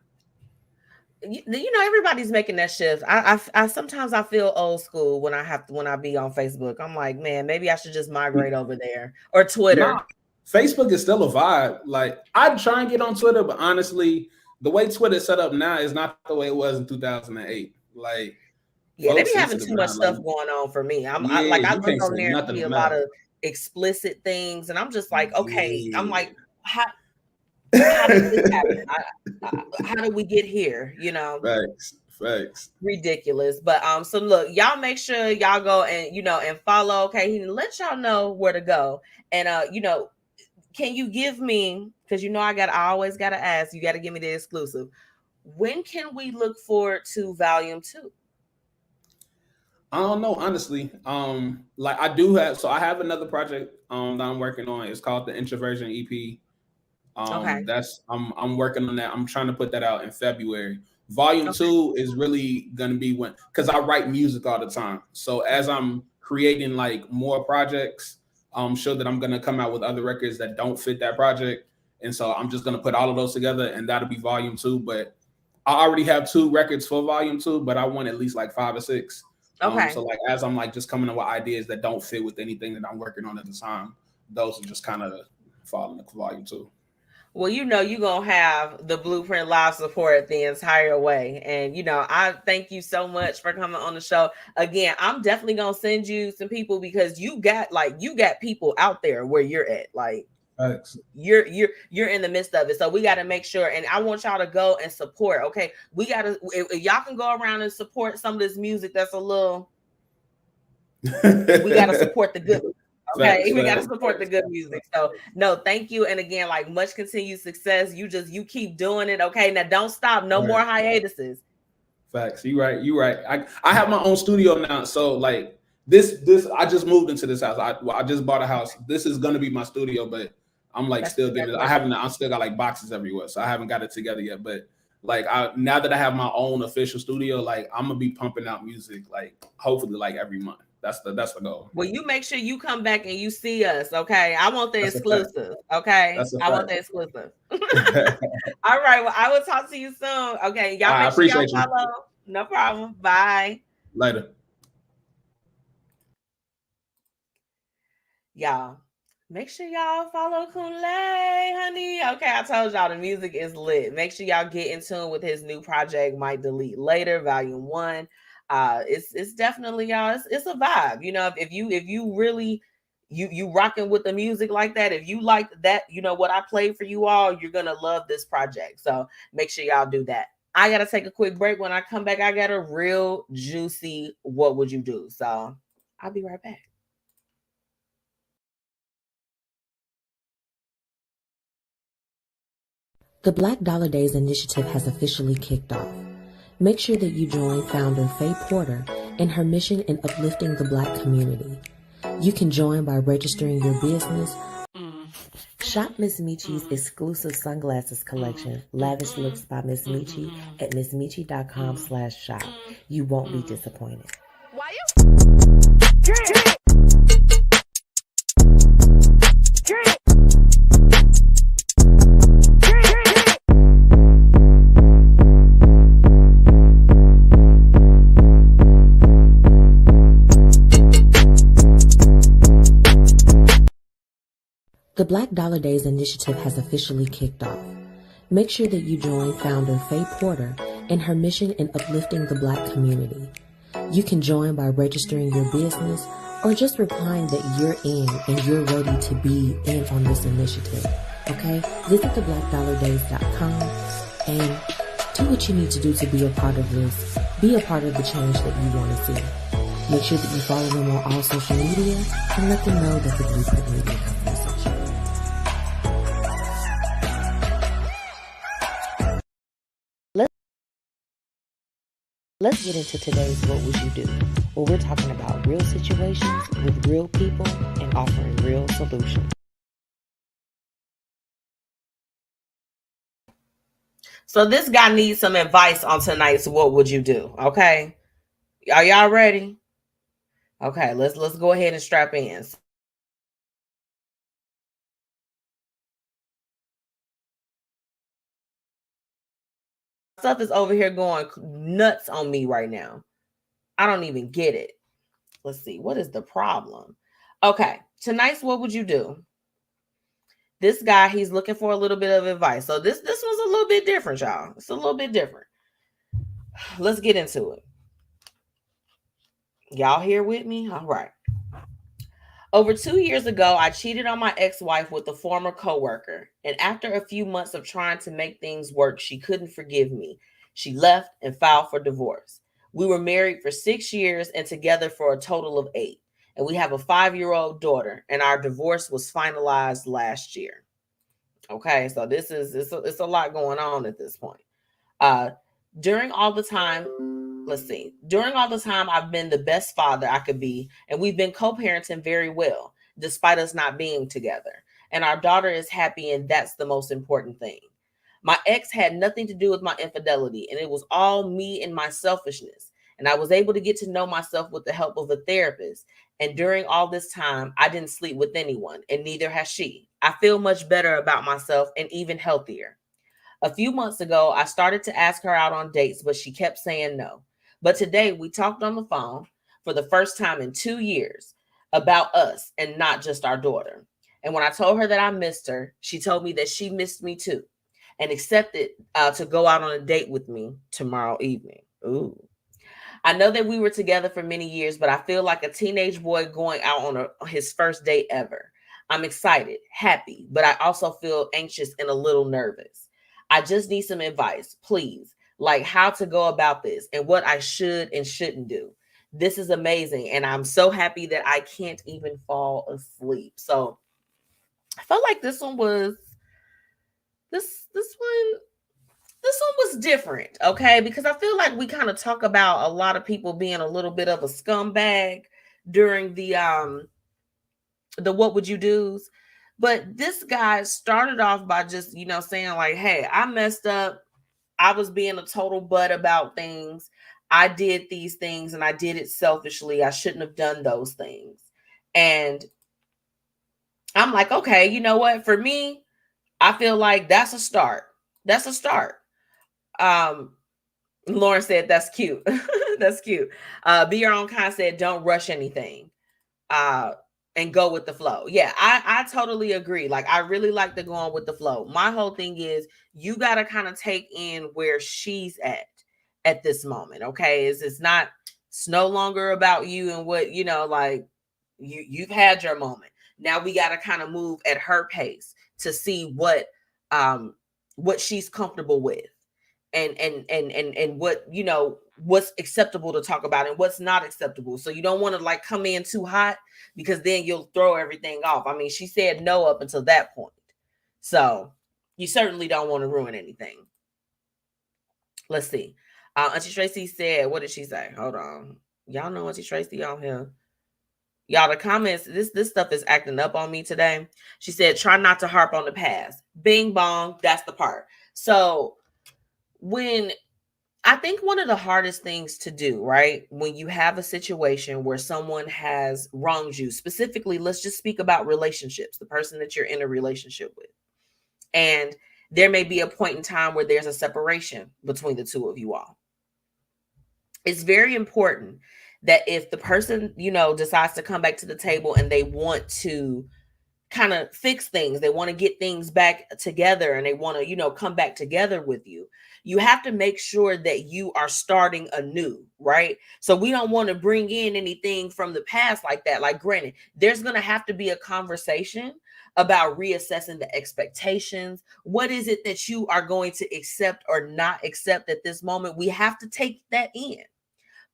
Everybody's making that shift. I sometimes I feel old school when I be on Facebook. I'm like, man, maybe I should just migrate over there, or Twitter. Nah, Facebook is still a vibe. I'd try and get on Twitter, but honestly, the way Twitter is set up now is not the way it was in 2008. They be having too much stuff going on for me. I look on there and see a lot of explicit things, and I'm just like, okay. I'm like, how did this happen? How did we get here? Facts. Ridiculous. But so look, y'all make sure y'all go and and follow. Okay, he let y'all know where to go. And can you give me, because I always gotta ask, you gotta give me the exclusive. When can we look forward to volume 2? I don't know, honestly. I do have, so I have another project that I'm working on. It's called the Introversion EP. Okay. I'm working on that. I'm trying to put that out in February. Volume 2 is really gonna be because I write music all the time. So as I'm creating more projects, I'm sure that I'm gonna come out with other records that don't fit that project. And so I'm just gonna put all of those together, and that'll be volume 2. But I already have 2 records for volume 2, but I want at least 5 or 6. Okay. So as I'm just coming up with ideas that don't fit with anything that I'm working on at the time, those will just kind of fall into volume 2. Well, you're going to have the Blueprint Live support the entire way. And, I thank you so much for coming on the show. Again, I'm definitely going to send you some people, because you got people out there where you're at. Thanks. You're in the midst of it. So we got to make sure. And I want y'all to go and support. Okay. We got to, if y'all can go around and support some of this music that's a little, we got to support the good. Okay, we got to support the good music. So no, thank you. And again, much continued success. You keep doing it. Okay, now don't stop. No more hiatuses. Facts. You right. I have my own studio now. So this I just moved into this house. I just bought a house. This is gonna be my studio, but I'm still getting it. I still got boxes everywhere, so I haven't got it together yet. But now that I have my own official studio, I'm gonna be pumping out music hopefully every month. That's the goal. Well, you make sure you come back and you see us, okay? I want the That's a fact. exclusive, okay? That's a I want fact. the exclusive. All right, well, I will talk to you soon. Okay, y'all I make sure y'all appreciate you. follow. No problem. Bye. Later. Y'all, make sure y'all follow Kunlei, honey. Okay, I told y'all the music is lit. Make sure y'all get in tune with his new project, Might Delete Later, Volume 1. It's definitely, y'all, it's a vibe. You know, if you really you rocking with the music like that, if you like that, you know what I played for you all, you're gonna love this project. So make sure y'all do that. I gotta take a quick break. When I come back, I got a real juicy what would you do? So I'll be right back. The Black Dollar Days initiative has officially kicked off. Make sure that you join founder Faye Porter in her mission in uplifting the Black community. You can join by registering your business. Shop MzMetchi's exclusive sunglasses collection, Lavish Looks by MzMetchi, at MzMetchi.com/shop. You won't be disappointed. Why you? The Black Dollar Days initiative has officially kicked off. Make sure that you join founder Faye Porter in her mission in uplifting the Black community. You can join by registering your business or just replying that you're in and you're ready to be in on this initiative. Okay? Visit theblackdollardays.com and do what you need to do to be a part of this. Be a part of the change that you want to see. Make sure that you follow them on all social media and let them know that the Blueprint Media Company sent you. Let's get into today's What Would You Do? Where we're talking about real situations with real people and offering real solutions. So this guy needs some advice on tonight's What Would You Do? Okay. Are y'all ready? Okay, let's go ahead and strap in. Stuff is over here going nuts on me right now. I don't even get it. Let's see. What is the problem? Okay, tonight's What Would You Do? This guy, he's looking for a little bit of advice. So this was a little bit different, y'all. It's a little bit different. Let's get into it. Y'all here with me? All right. Over 2 years ago, I cheated on my ex-wife with a former coworker. And after a few months of trying to make things work, she couldn't forgive me. She left and filed for divorce. We were married for 6 years and together for a total of 8. And we have a 5-year-old daughter. And our divorce was finalized last year. Okay, so it's a lot going on at this point. During all the time, I've been the best father I could be, and we've been co-parenting very well, despite us not being together. And our daughter is happy, and that's the most important thing. My ex had nothing to do with my infidelity, and it was all me and my selfishness. And I was able to get to know myself with the help of a therapist. And during all this time, I didn't sleep with anyone, and neither has she. I feel much better about myself and even healthier. A few months ago, I started to ask her out on dates, but she kept saying no. But today we talked on the phone for the first time in 2 years about us and not just our daughter. And when I told her that I missed her, she told me that she missed me too and accepted to go out on a date with me tomorrow evening. Ooh. I know that we were together for many years, but I feel like a teenage boy going out on his first date ever. I'm excited, happy, but I also feel anxious and a little nervous. I just need some advice, please, like how to go about this and what I should and shouldn't do. This is amazing, and I'm so happy that I can't even fall asleep. So I felt like this one was different, okay? Because I feel like we kind of talk about a lot of people being a little bit of a scumbag during the what would you do's. But this guy started off by just, saying like, hey, I messed up. I was being a total butt about things. I did these things and I did it selfishly. I shouldn't have done those things. And I'm like, okay, you know what? For me, I feel like that's a start. That's a start. Lauren said, that's cute. That's cute. Be Your Own Kind said, don't rush anything. And go with the flow. Yeah, I totally agree. Like, I really like the going with the flow. My whole thing is you got to kind of take in where she's at this moment. Okay. It's no longer about you and what, you know, like you've had your moment. Now we got to kind of move at her pace to see what she's comfortable with and what, you know, what's acceptable to talk about and what's not acceptable. So you don't want to like come in too hot because then you'll throw everything off. I mean, she said no up until that point. So you certainly don't want to ruin anything. Let's see. Auntie Tracy said, what did she say? Hold on. Y'all know Auntie Tracy on here. Y'all, the comments, this stuff is acting up on me today. She said, try not to harp on the past. Bing bong, that's the part. So when I think one of the hardest things to do, right, when you have a situation where someone has wronged you, specifically, let's just speak about relationships, the person that you're in a relationship with. And there may be a point in time where there's a separation between the two of you all. It's very important that if the person, you know, decides to come back to the table and they want to kind of fix things, they want to get things back together and they want to, you know, come back together with you, you have to make sure that you are starting anew, right? So we don't want to bring in anything from the past like that. Like, granted, there's going to have to be a conversation about reassessing the expectations. What is it that you are going to accept or not accept at this moment? We have to take that in.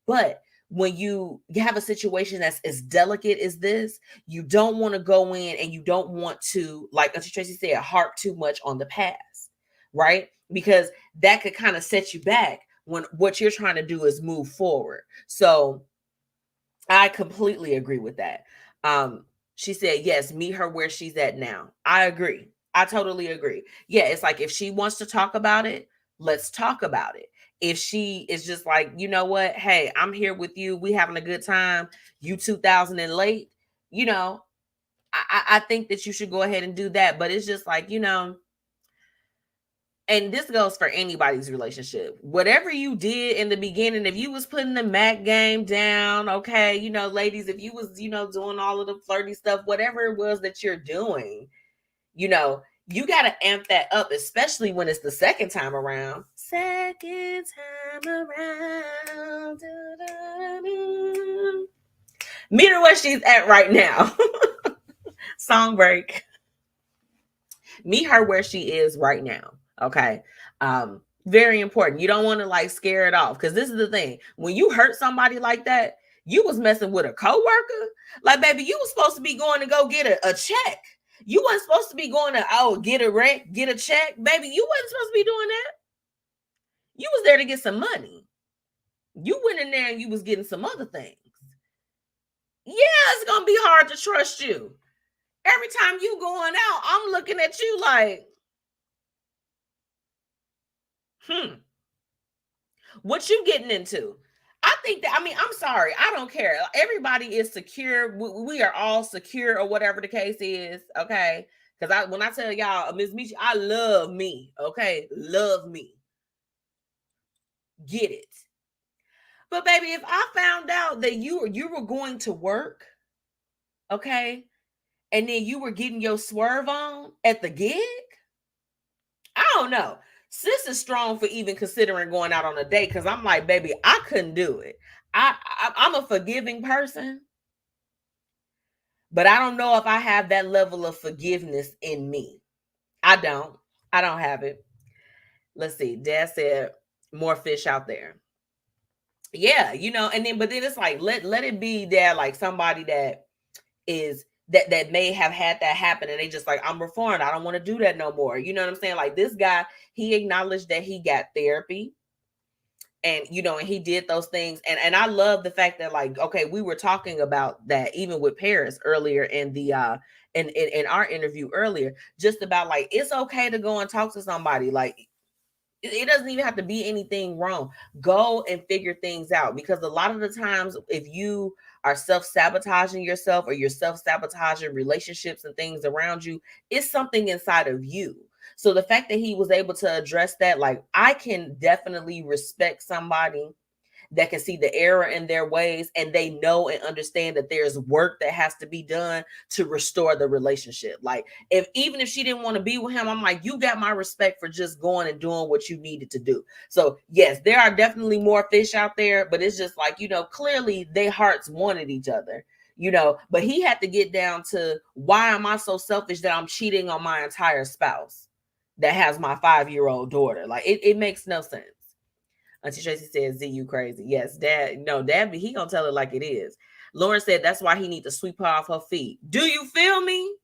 But when you have a situation that's as delicate as this, you don't want to go in and you don't want to, like Auntie Tracy said, harp too much on the past, right? Because that could kind of set you back when what you're trying to do is move forward. So I completely agree with that. She said, yes, meet her where she's at now. I agree. I totally agree. Yeah, it's like if she wants to talk about it, let's talk about it. If she is just like, you know what, hey, I'm here with you, we having a good time, you 2000 and late, you know, I think that you should go ahead and do that. But it's just like, you know, and this goes for anybody's relationship. Whatever you did in the beginning, if you was putting the Mac game down, okay, you know, ladies, if you was, you know, doing all of the flirty stuff, whatever it was that you're doing, you know, you got to amp that up, especially when it's the second time around. Second time around. Meet her where she's at right now. Song break. Meet her where she is right now. Okay. Very important. You don't want to like scare it off, because this is the thing. When you hurt somebody like that, you was messing with a coworker. Like, baby, you was supposed to be going to go get a check. You wasn't supposed to be going to, get a rent, get a check. Baby, you wasn't supposed to be doing that. You was there to get some money. You went in there and you was getting some other things. Yeah, it's going to be hard to trust you. Every time you going out, I'm looking at you like, what you getting into? I think that, I mean, I'm sorry. I don't care. Everybody is secure. We are all secure, or whatever the case is. Okay. Because when I tell y'all, MzMetchi, I love me. Okay. Love me. Get it. But baby, if I found out that you were going to work, okay, and then you were getting your swerve on at the gig, I don't know. Sis is strong for even considering going out on a date, because I'm like, baby, I couldn't do it. I'm a forgiving person, but I don't know if I have that level of forgiveness in me. I don't have it. Let's see. Dad said more fish out there. Yeah, you know, but then it's like, let it be that, like, somebody that is that may have had that happen and they just like, I'm reformed, I don't want to do that no more. You know what I'm saying? Like, this guy, he acknowledged that he got therapy, and, you know, and he did those things. And I love the fact that, like, okay, we were talking about that even with Paris earlier in the in our interview earlier, just about like, it's okay to go and talk to somebody. Like, It doesn't even have to be anything wrong. Go and figure things out, because a lot of the times if you are self-sabotaging yourself or you're self-sabotaging relationships and things around you, it's something inside of you. So the fact that he was able to address that, like, I can definitely respect somebody that can see the error in their ways, and they know and understand that there's work that has to be done to restore the relationship. Like, even if she didn't want to be with him, I'm like, you got my respect for just going and doing what you needed to do. So yes, there are definitely more fish out there, but it's just like, clearly their hearts wanted each other, but he had to get down to, why am I so selfish that I'm cheating on my entire spouse that has my 5-year-old daughter? Like, it makes no sense. Auntie Tracy says, Z, you crazy. Yes, Dad. No, Dad, he gonna tell it like it is. Lauren said that's why he need to sweep her off her feet. Do you feel me?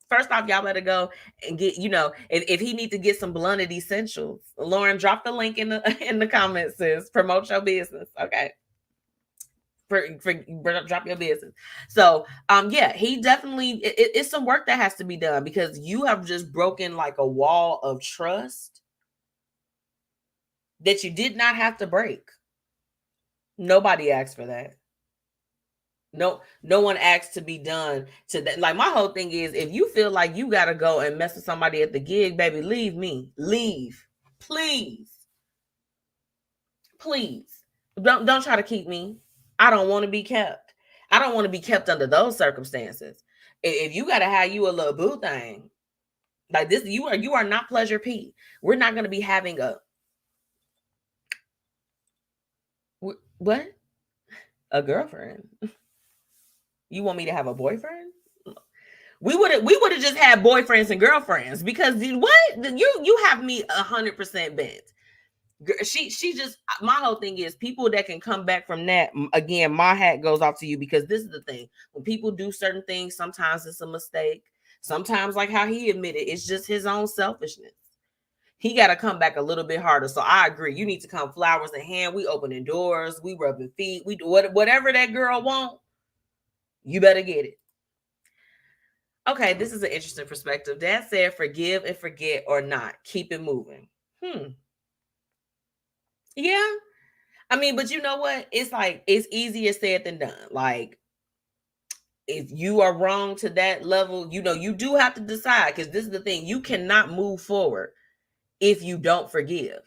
First off, y'all better go and get, if he need to get some blunted essentials. Lauren, drop the link in the comments, sis. Promote your business, okay? Drop your business. So, yeah, he definitely, it's some work that has to be done, because you have just broken like a wall of trust that you did not have to break. Nobody asked for that. No one asked to be done to that. Like, my whole thing is, if you feel like you gotta go and mess with somebody at the gig, baby, leave me. Leave. Please. Don't try to keep me. I don't want to be kept. I don't want to be kept under those circumstances. If you gotta have you a little boo thing like this, you are not Pleasure P. We're not gonna be having what? A girlfriend? You want me to have a boyfriend? We would have just had boyfriends and girlfriends, because what? You have me 100% bent. She just, my whole thing is, people that can come back from that, again, my hat goes off to you, because this is the thing. When people do certain things, sometimes it's a mistake. Sometimes, like how he admitted, it's just his own selfishness. He got to come back a little bit harder. So I agree. You need to come flowers in hand. We opening doors. We rubbing feet. We do whatever that girl want. You better get it. Okay, this is an interesting perspective. Dad said, forgive and forget or not. Keep it moving. Yeah. I mean, but you know what? It's like, it's easier said than done. Like, if you are wrong to that level, you do have to decide, because this is the thing. You cannot move forward if you don't forgive.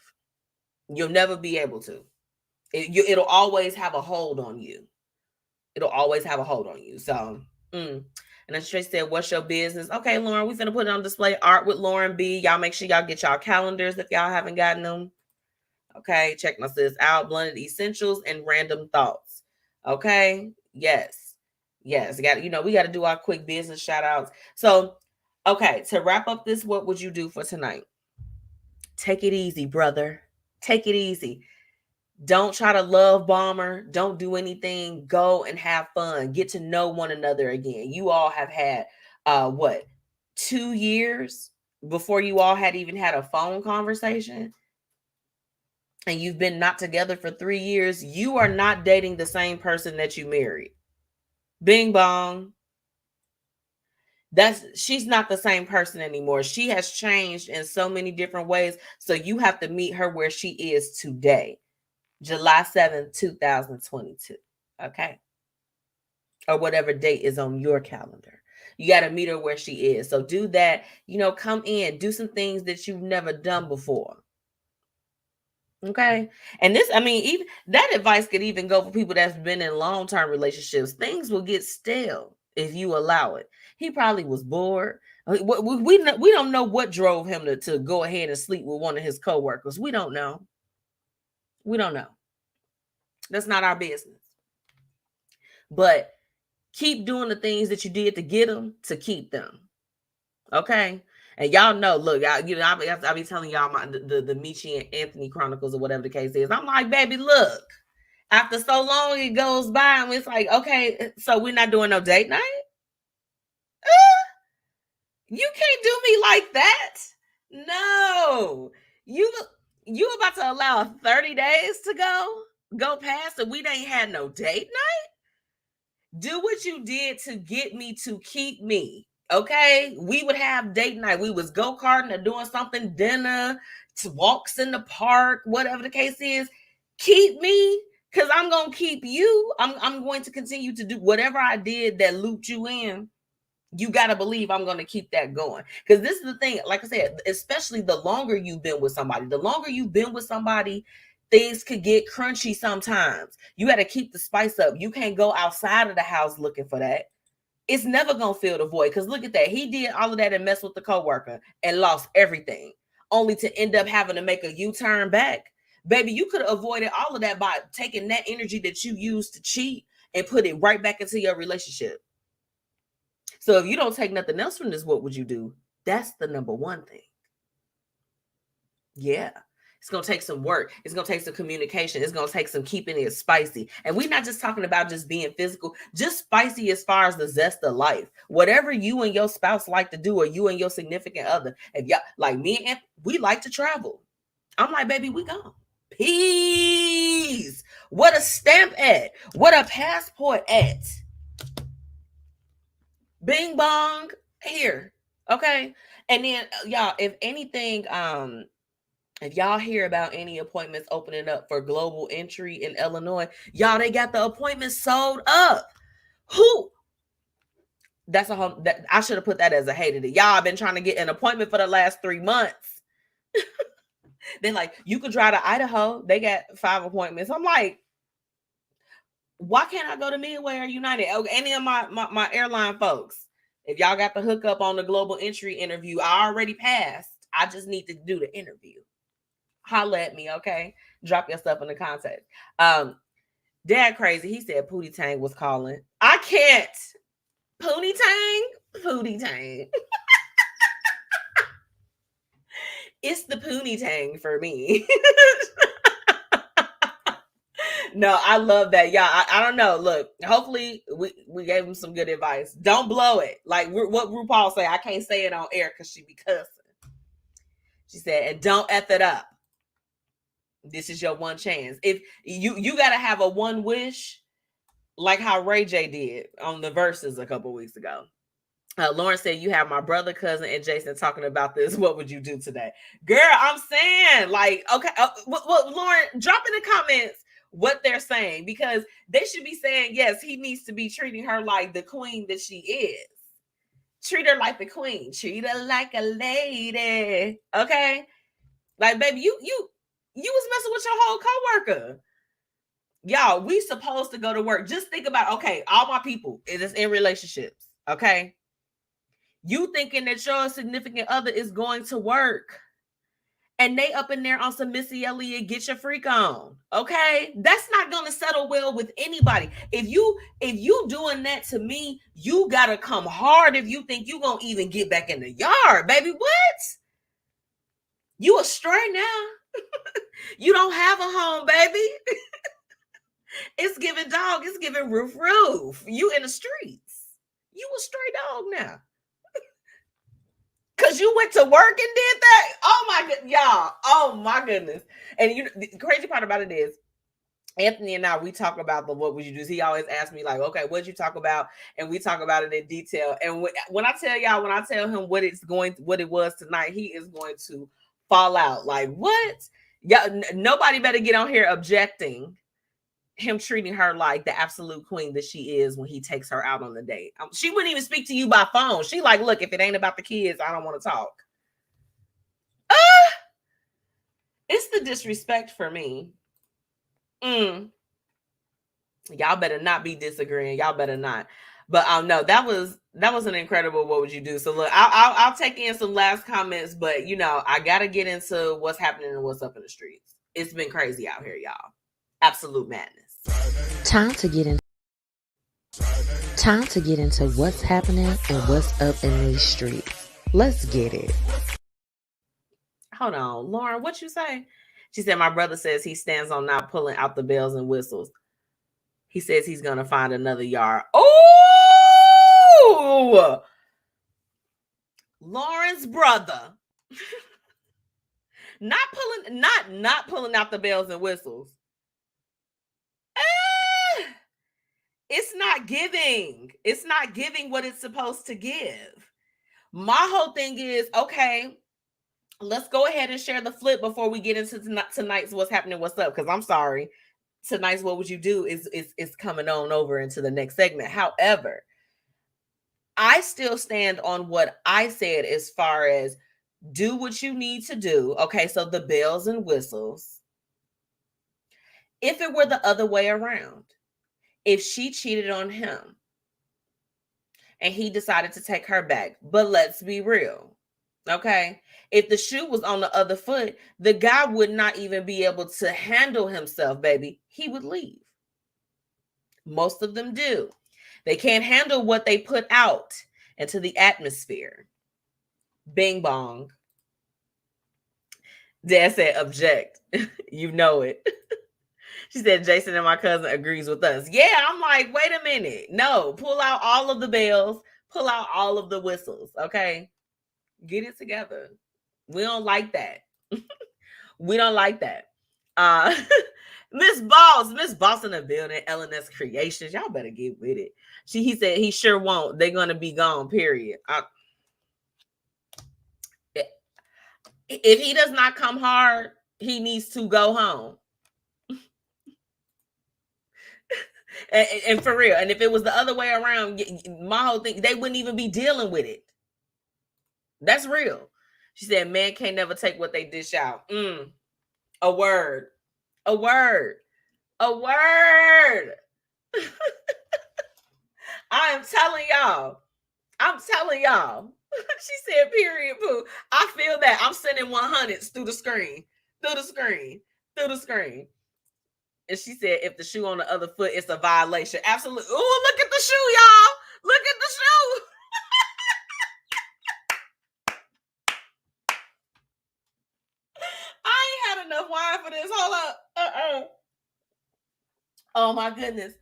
You'll never be able to. It'll always have a hold on you. It'll always have a hold on you. So, and as Tracy said, what's your business? Okay, Lauren, we finna put it on display. Art with Lauren B. Y'all make sure y'all get y'all calendars if y'all haven't gotten them. Okay, check my sis out. Blended Essentials and Random Thoughts. Okay, yes. We got to do our quick business shout outs. So, okay, to wrap up this, what would you do for tonight? Take it easy, brother. Take it easy. Don't try to love bomb her. Don't do anything. Go and have fun. Get to know one another again. You all have had 2 years before you all had even had a phone conversation, and you've been not together for 3 years. You are not dating the same person that you married. Bing bong. She's not the same person anymore. She has changed in so many different ways. So you have to meet her where she is today, July 7th, 2022. Okay. Or whatever date is on your calendar. You got to meet her where she is. So do that, come in, do some things that you've never done before. Okay. And this, even that advice could even go for people that's been in long-term relationships. Things will get stale if you allow it. He probably was bored. We don't know what drove him to go ahead and sleep with one of his coworkers. We don't know. That's not our business. But keep doing the things that you did to get them, to keep them. Okay. And y'all know, look, I'll be telling y'all the Mechi and Anthony Chronicles or whatever the case is. I'm like, baby, look, after so long it goes by, and it's like, okay, so we're not doing no date night? You can't do me like that. No. You about to allow 30 days to go past and we ain't had no date night? Do what you did to get me to keep me. Okay, we would have date night. We was go-karting or doing something, dinner, walks in the park, whatever the case is. Keep me, because I'm gonna keep you. I'm going to continue to do whatever I did that looped you in. You gotta believe I'm gonna keep that going. Because this is the thing, like I said, especially the longer you've been with somebody, things could get crunchy sometimes. You got to keep the spice up. You can't go outside of the house looking for that. It's never gonna fill the void. Because look at that. He did all of that and messed with the coworker and lost everything, only to end up having to make a U-turn back. Baby, you could have avoided all of that by taking that energy that you used to cheat and put it right back into your relationship. So if you don't take nothing else from this, what would you do? That's the number one thing. Yeah. It's going to take some work. It's going to take some communication. It's going to take some keeping it spicy. And we're not just talking about just being physical, just spicy as far as the zest of life. Whatever you and your spouse like to do, or you and your significant other. If y'all, like me and we like to travel. I'm like, baby, we gone. Peace. What a stamp at. What a passport at. Bing bong here. Okay. And then y'all, if anything, if y'all hear about any appointments opening up for global entry in Illinois, y'all, they got the appointments sold up. Who? That's a whole, that I should have put that as a hated it. Y'all, I've been trying to get an appointment for the last 3 months. They're like, you could drive to Idaho. They got 5 appointments. I'm like, why can't I go to Midway or United? Any of my airline folks, if y'all got the hookup on the global entry interview, I already passed. I just need to do the interview. Holla at me, okay? Drop your stuff in the contact. Dad crazy. He said Pootie Tang was calling. I can't. Pootie Tang? Pootie Tang. It's the Poonie Tang for me. No, I love that. Yeah, I don't know. Look, hopefully we gave him some good advice. Don't blow it. Like what RuPaul say, I can't say it on air because she be cussing. She said, and don't F it up. This is your one chance. If you got to have a one wish, like how Ray J did on the Verses a couple weeks ago. Lauren said, you have my brother, cousin, and Jason talking about this. What would you do today? Girl, I'm saying, like, okay. Well, Lauren, drop in the comments what they're saying, because they should be saying, yes, he needs to be treating her like the queen that she is. Treat her like the queen. Treat her like a lady. Okay? Like, baby, you was messing with your whole coworker. Y'all, we supposed to go to work. Just think about, okay, all my people is in relationships, okay? You thinking that your significant other is going to work, and they up in there on some Missy Elliott, get your freak on, okay? That's not going to settle well with anybody. If you doing that to me, you got to come hard if you think you going to even get back in the yard, baby. What? You astray now. You don't have a home, baby. It's giving dog. It's giving roof. You in the streets. You a stray dog now. Because you went to work and did that? Oh, my goodness. Y'all. Oh, my goodness. And the crazy part about it is, Anthony and I, we talk about the what would you do. He always asks me, like, okay, what'd you talk about? And we talk about it in detail. And when I tell him what it was tonight, he is going to fall out. Like, what? Yeah, nobody better get on here objecting him treating her like the absolute queen that she is when he takes her out on the date. She wouldn't even speak to you by phone. She like, look, if it ain't about the kids, I don't want to talk. It's the disrespect for me. Y'all better not be disagreeing. Y'all better not. But no, that was an incredible what would you do. So look, I'll take in some last comments, but I gotta get into what's happening and what's up in the streets. It's been crazy out here, y'all. Absolute madness. Time to get into what's happening and what's up in these streets. Let's get it. Hold on, Lauren, what you say? She said, my brother says he stands on not pulling out the bells and whistles. He says he's going to find another yard. Oh, Lauren's brother. not pulling out the bells and whistles. It's not giving what it's supposed to give. My whole thing is, okay, let's go ahead and share the flip before we get into tonight's what's happening, what's up. Because I'm sorry, tonight's what would you do is coming on over into the next segment. However, I still stand on what I said as far as do what you need to do. Okay, so the bells and whistles. If it were the other way around, if she cheated on him and he decided to take her back, but let's be real, okay? If the shoe was on the other foot, the guy would not even be able to handle himself, baby. He would leave. Most of them do. They can't handle what they put out into the atmosphere. Bing bong. Dad said, object. You know it. She said, Jason and my cousin agrees with us. Yeah, I'm like, wait a minute. No, pull out all of the bells. Pull out all of the whistles, okay? Get it together. We don't like that. We don't like that. Miss Boss in the building, LNS Creations. Y'all better get with it. He said he sure won't. They're going to be gone, period. If he does not come hard, he needs to go home. And for real. And if it was the other way around, my whole thing, they wouldn't even be dealing with it. That's real. She said, man can't never take what they dish out. A word. A word. A word. I am telling y'all. I'm telling y'all. She said, period, poo. I feel that. I'm sending 100s through the screen. Through the screen. Through the screen. And she said, if the shoe on the other foot, it's a violation. Absolutely. Oh, look at the shoe, y'all. Look at the shoe. I ain't had enough wine for this. Hold up. Oh, my goodness.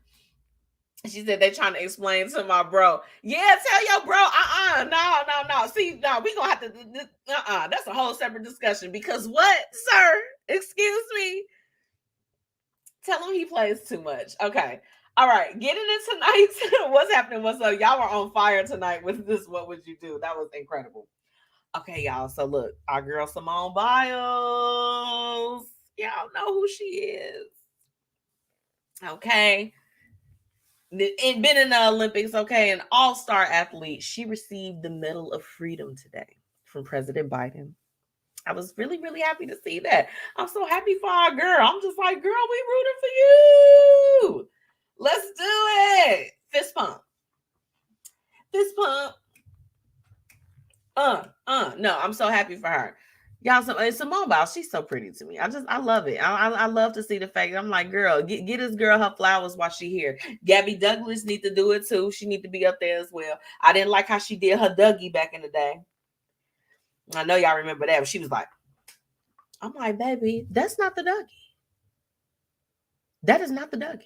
She said they trying to explain to my bro. Yeah, tell your bro. No. See, no, we gonna have to. That's a whole separate discussion. Because what, sir? Excuse me. Tell him he plays too much. Okay. All right. Getting into tonight's what's happening. What's up? Y'all were on fire tonight with this. What would you do? That was incredible. Okay, y'all. So look, our girl Simone Biles. Y'all know who she is. Okay. And been in the Olympics, okay, an all-star athlete. She received the Medal of Freedom today from President Biden. I was really, really happy to see that. I'm so happy for our girl. I'm just like, girl, we rooting for you. Let's do it. Fist pump. Fist pump. No, I'm so happy for her. Y'all, Simone Biles, she's so pretty to me. I love it. I love to see the fact. I'm like, girl, get this girl her flowers while she here. Gabby Douglas need to do it too. She need to be up there as well. I didn't like how she did her Dougie back in the day. I know y'all remember that. But she was like, I'm like, baby, that's not the Dougie. That is not the Dougie.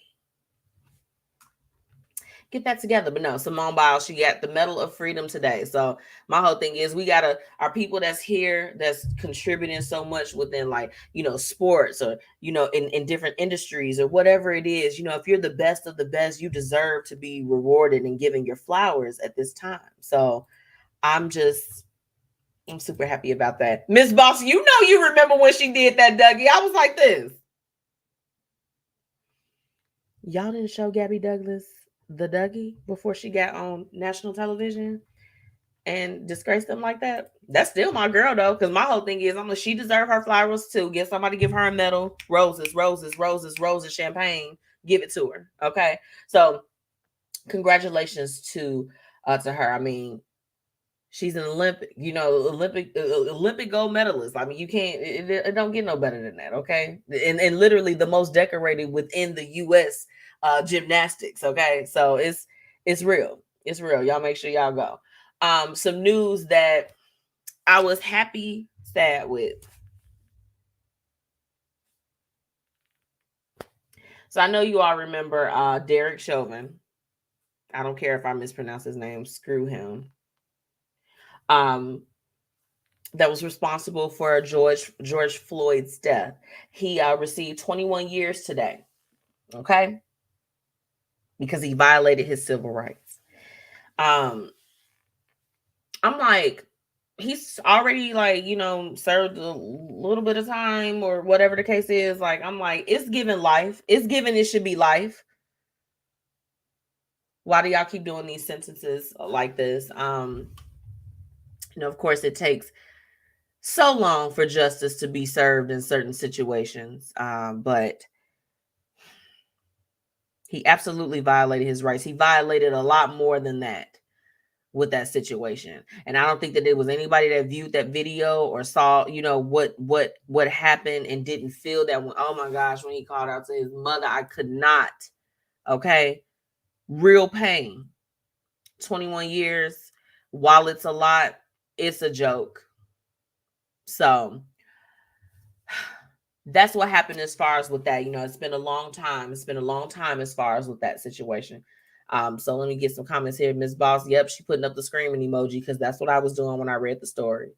Get that together. But no, Simone Biles, she got the Medal of Freedom today. So my whole thing is we gotta, our people that's here, that's contributing so much within, like, you know, sports or, you know, in different industries or whatever it is, you know, if you're the best of the best, you deserve to be rewarded and given your flowers at this time. So I'm super happy about that. Miss Boss, you know, you remember when she did that Dougie. I was like this. Y'all didn't show Gabby Douglas the Dougie before she got on national television and disgraced them like that. That's still my girl though, because my whole thing is, she deserve her flowers too. Get somebody, give her a medal, roses, champagne, give it to her. Okay, so congratulations to her. I mean, she's an Olympic, you know, Olympic gold medalist. I mean, you can't, it don't get no better than that. Okay, and literally the most decorated within the U.S. Gymnastics. Okay, so it's real. It's real. Y'all make sure y'all go. Some news that I was happy, sad with. So I know you all remember Derek Chauvin. I don't care if I mispronounce his name. Screw him. That was responsible for George Floyd's death. He received 21 years today. Okay. Because he violated his civil rights. I'm I'm like, he's already like, served a little bit of time or whatever the case is. Like, I'm like, it's given life. It's given it should be life. Why do y'all keep doing these sentences like this? Of course, it takes so long for justice to be served in certain situations. But he absolutely violated his rights. He violated a lot more than that with that situation. And I don't think that there was anybody that viewed that video or saw, what happened and didn't feel that when, oh my gosh, when he called out to his mother, I could not. Okay. Real pain. 21 years. While it's a lot, it's a joke. So that's what happened as far as with that. It's been a long time. It's been a long time as far as with that situation. So let me get some comments here. Miss Boss, yep, she putting up the screaming emoji because that's what I was doing when I read the story.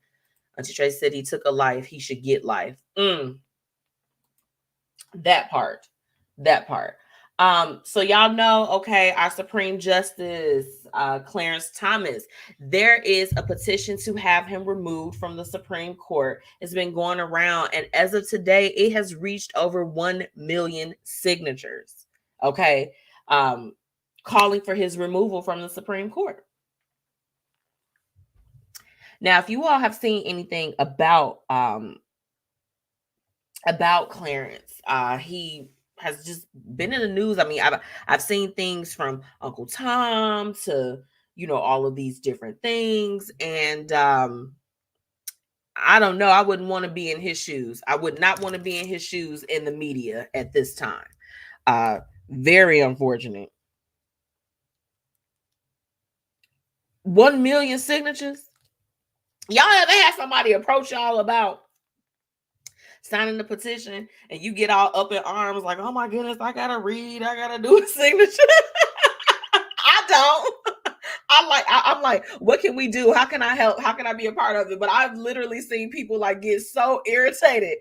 Auntie Tracy said he took a life. He should get life. That part. So y'all know, okay, our Supreme Justice, Clarence Thomas, there is a petition to have him removed from the Supreme Court. It's been going around, and as of today, it has reached over 1 million signatures. Okay. Calling for his removal from the Supreme Court. Now, if you all have seen anything about Clarence, he has just been in the news. I mean, I've seen things from Uncle Tom to, all of these different things. And I don't know. I wouldn't want to be in his shoes. I would not want to be in his shoes in the media at this time. Very unfortunate. 1 million signatures. Y'all ever had somebody approach y'all about signing the petition and you get all up in arms like, oh my goodness, I gotta read, I gotta do a signature? I don't. I'm like, what can we do? How can I help? How can I be a part of it? But I've literally seen people like get so irritated.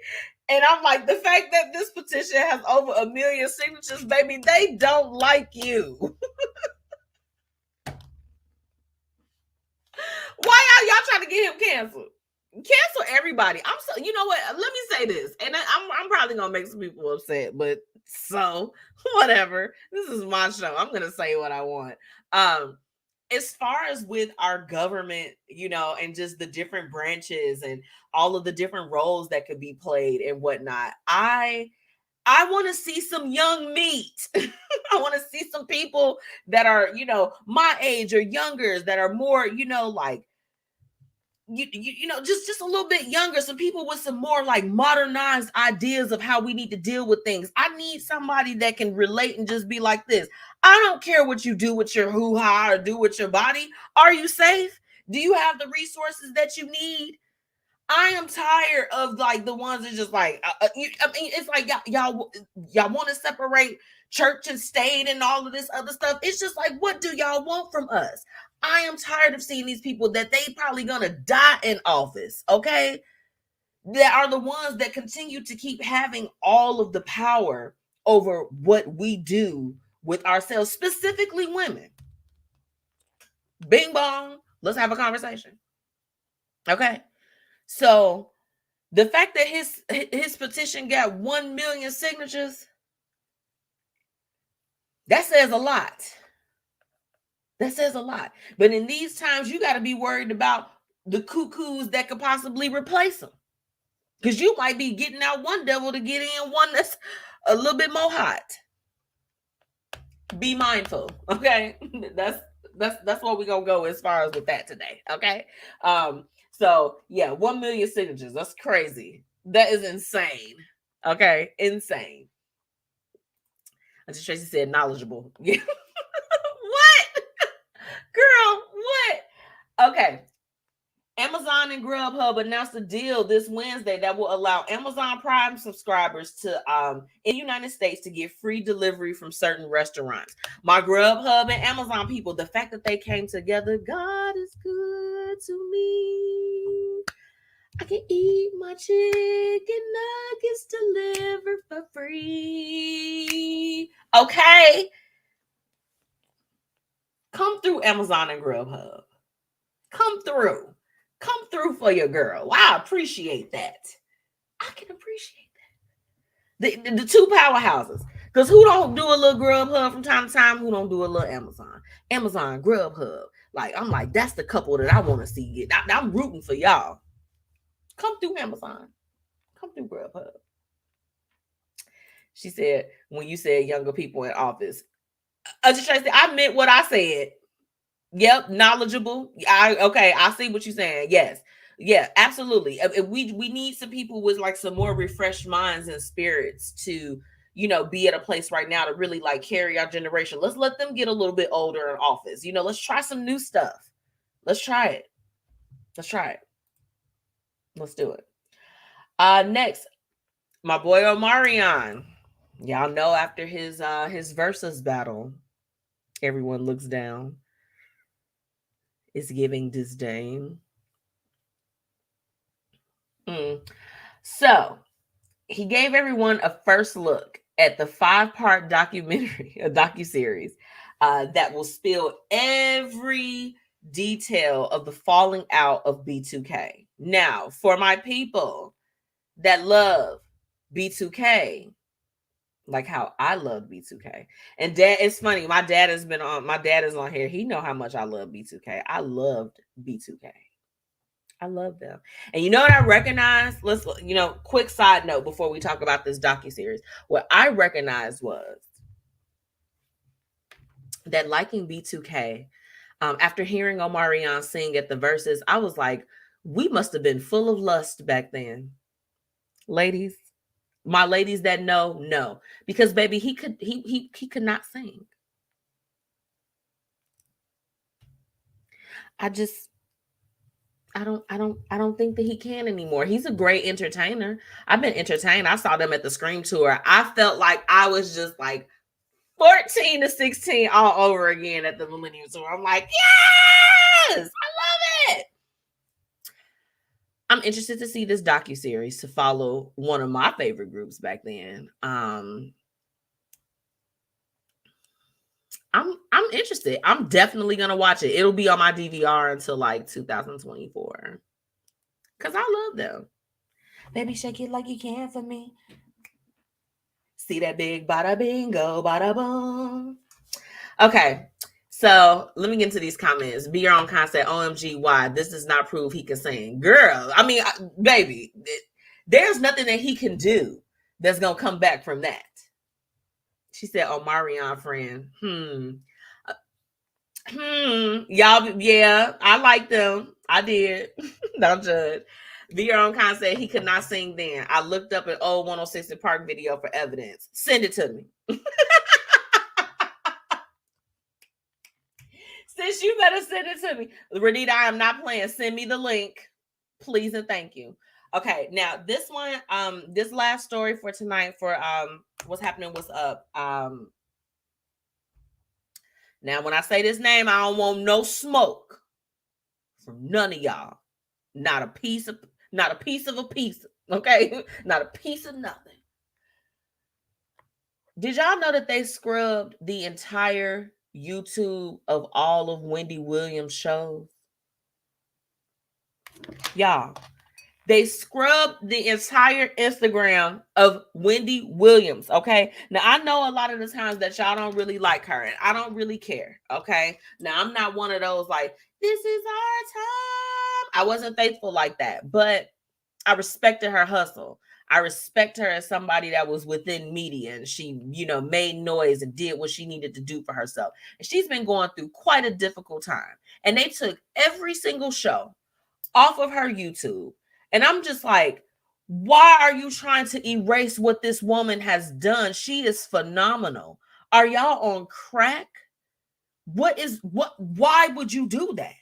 And I'm like, the fact that this petition has over 1 million signatures, baby, they don't like you. Why y'all trying to get him canceled? Cancel everybody. You know what? Let me say this, and I'm probably gonna make some people upset, but so whatever. This is my show. I'm gonna say what I want. As far as with our government, and just the different branches and all of the different roles that could be played and whatnot, I want to see some young meat. I want to see some people that are, my age or younger, that are more, like, just a little bit younger, some people with some more like modernized ideas of how we need to deal with things. I need somebody that can relate and just be like this. I don't care what you do with your hoo-ha or do with your body. Are you safe? Do you have the resources that you need? I am tired of like the ones that just like, it's like y'all want to separate church and state and all of this other stuff. It's just like, what do y'all want from us? I am tired of seeing these people that they probably gonna die in office, okay? That are the ones that continue to keep having all of the power over what we do with ourselves, specifically women. Bing bong, let's have a conversation. Okay. So the fact that his petition got 1 million signatures, that says a lot. That says a lot. But in these times, you got to be worried about the cuckoos that could possibly replace them. Because you might be getting out one devil to get in one that's a little bit more hot. Be mindful, okay? That's where we're going to go as far as with that today, okay? So, yeah, 1 million signatures. That's crazy. That is insane, okay? Insane. Auntie Tracy said knowledgeable. Yeah. What? Girl, what? Okay. Amazon and Grubhub announced a deal this Wednesday that will allow Amazon Prime subscribers to in the United States to get free delivery from certain restaurants. My Grubhub and Amazon people, the fact that they came together, God is good to me. I can eat my chicken nuggets delivered for free. Okay. Come through Amazon and Grubhub. Come through for your girl. I appreciate that. I can appreciate that. The two powerhouses. Because who don't do a little Grubhub from time to time? Who don't do a little Amazon? Amazon, Grubhub. Like, I'm like, that's the couple that I want to see get. I'm rooting for y'all. Come through Amazon. Come through Grubhub. She said, when you said younger people in office, I meant what I said. Yep, knowledgeable. I see what you're saying. Yes. Yeah, absolutely. We need some people with like some more refreshed minds and spirits to, be at a place right now to really like carry our generation. Let's let them get a little bit older in office. Let's try some new stuff. Let's try it. Let's do it. Next, my boy Omarion. Y'all know after his versus battle, everyone looks down. It's giving disdain. So he gave everyone a first look at the 5-part documentary, a docuseries that will spill every detail of the falling out of B2K. Now, for my people that love B2K, like how I love B2K. And Dad, it's funny. My dad is on here. He know how much I love B2K. I loved B2K. I love them. And you know what I recognize? Quick side note before we talk about this docuseries. What I recognized was that liking B2K, after hearing Omarion sing at the verses, I was like, we must have been full of lust back then. Ladies, my ladies that know, because baby, he could not sing. I don't think that he can anymore. He's a great entertainer. I've been entertained. I saw them at the Scream tour. I felt like I was just like 14 to 16 all over again at the Millennium Tour. I'm like, yes, I love it. I'm interested to see this docuseries to follow one of my favorite groups back then. I'm interested. I'm definitely gonna watch it. It'll be on my DVR until like 2024. Cause I love them. Baby, shake it like you can for me. See that big bada bingo, bada boom. Okay. So let me get into these comments. Be your own concept. OMG, why? This does not prove he can sing. Girl, I mean, baby, there's nothing that he can do that's going to come back from that. She said, Omarion friend. Y'all, yeah, I like them. I did. Don't judge. Be your own concept. He could not sing then. I looked up an old 106 & Park video for evidence. Send it to me. Sis, you better send it to me. Renita, I am not playing. Send me the link, please and thank you. Okay, now this one, this last story for tonight for what's happening, what's up. Now when I say this name, I don't want no smoke from none of y'all. Not a piece of a piece, okay? Not a piece of nothing. Did y'all know that they scrubbed the entire YouTube of all of Wendy Williams' shows? Y'all, they scrubbed the entire Instagram of Wendy Williams, okay? Now, I know a lot of the times that y'all don't really like her, and I don't really care, okay? Now, I'm not one of those like, this is our time. I wasn't faithful like that, but I respected her hustle. I respect her as somebody that was within media, and she, made noise and did what she needed to do for herself. And she's been going through quite a difficult time. And they took every single show off of her YouTube. And I'm just like, why are you trying to erase what this woman has done? She is phenomenal. Are y'all on crack? Why would you do that?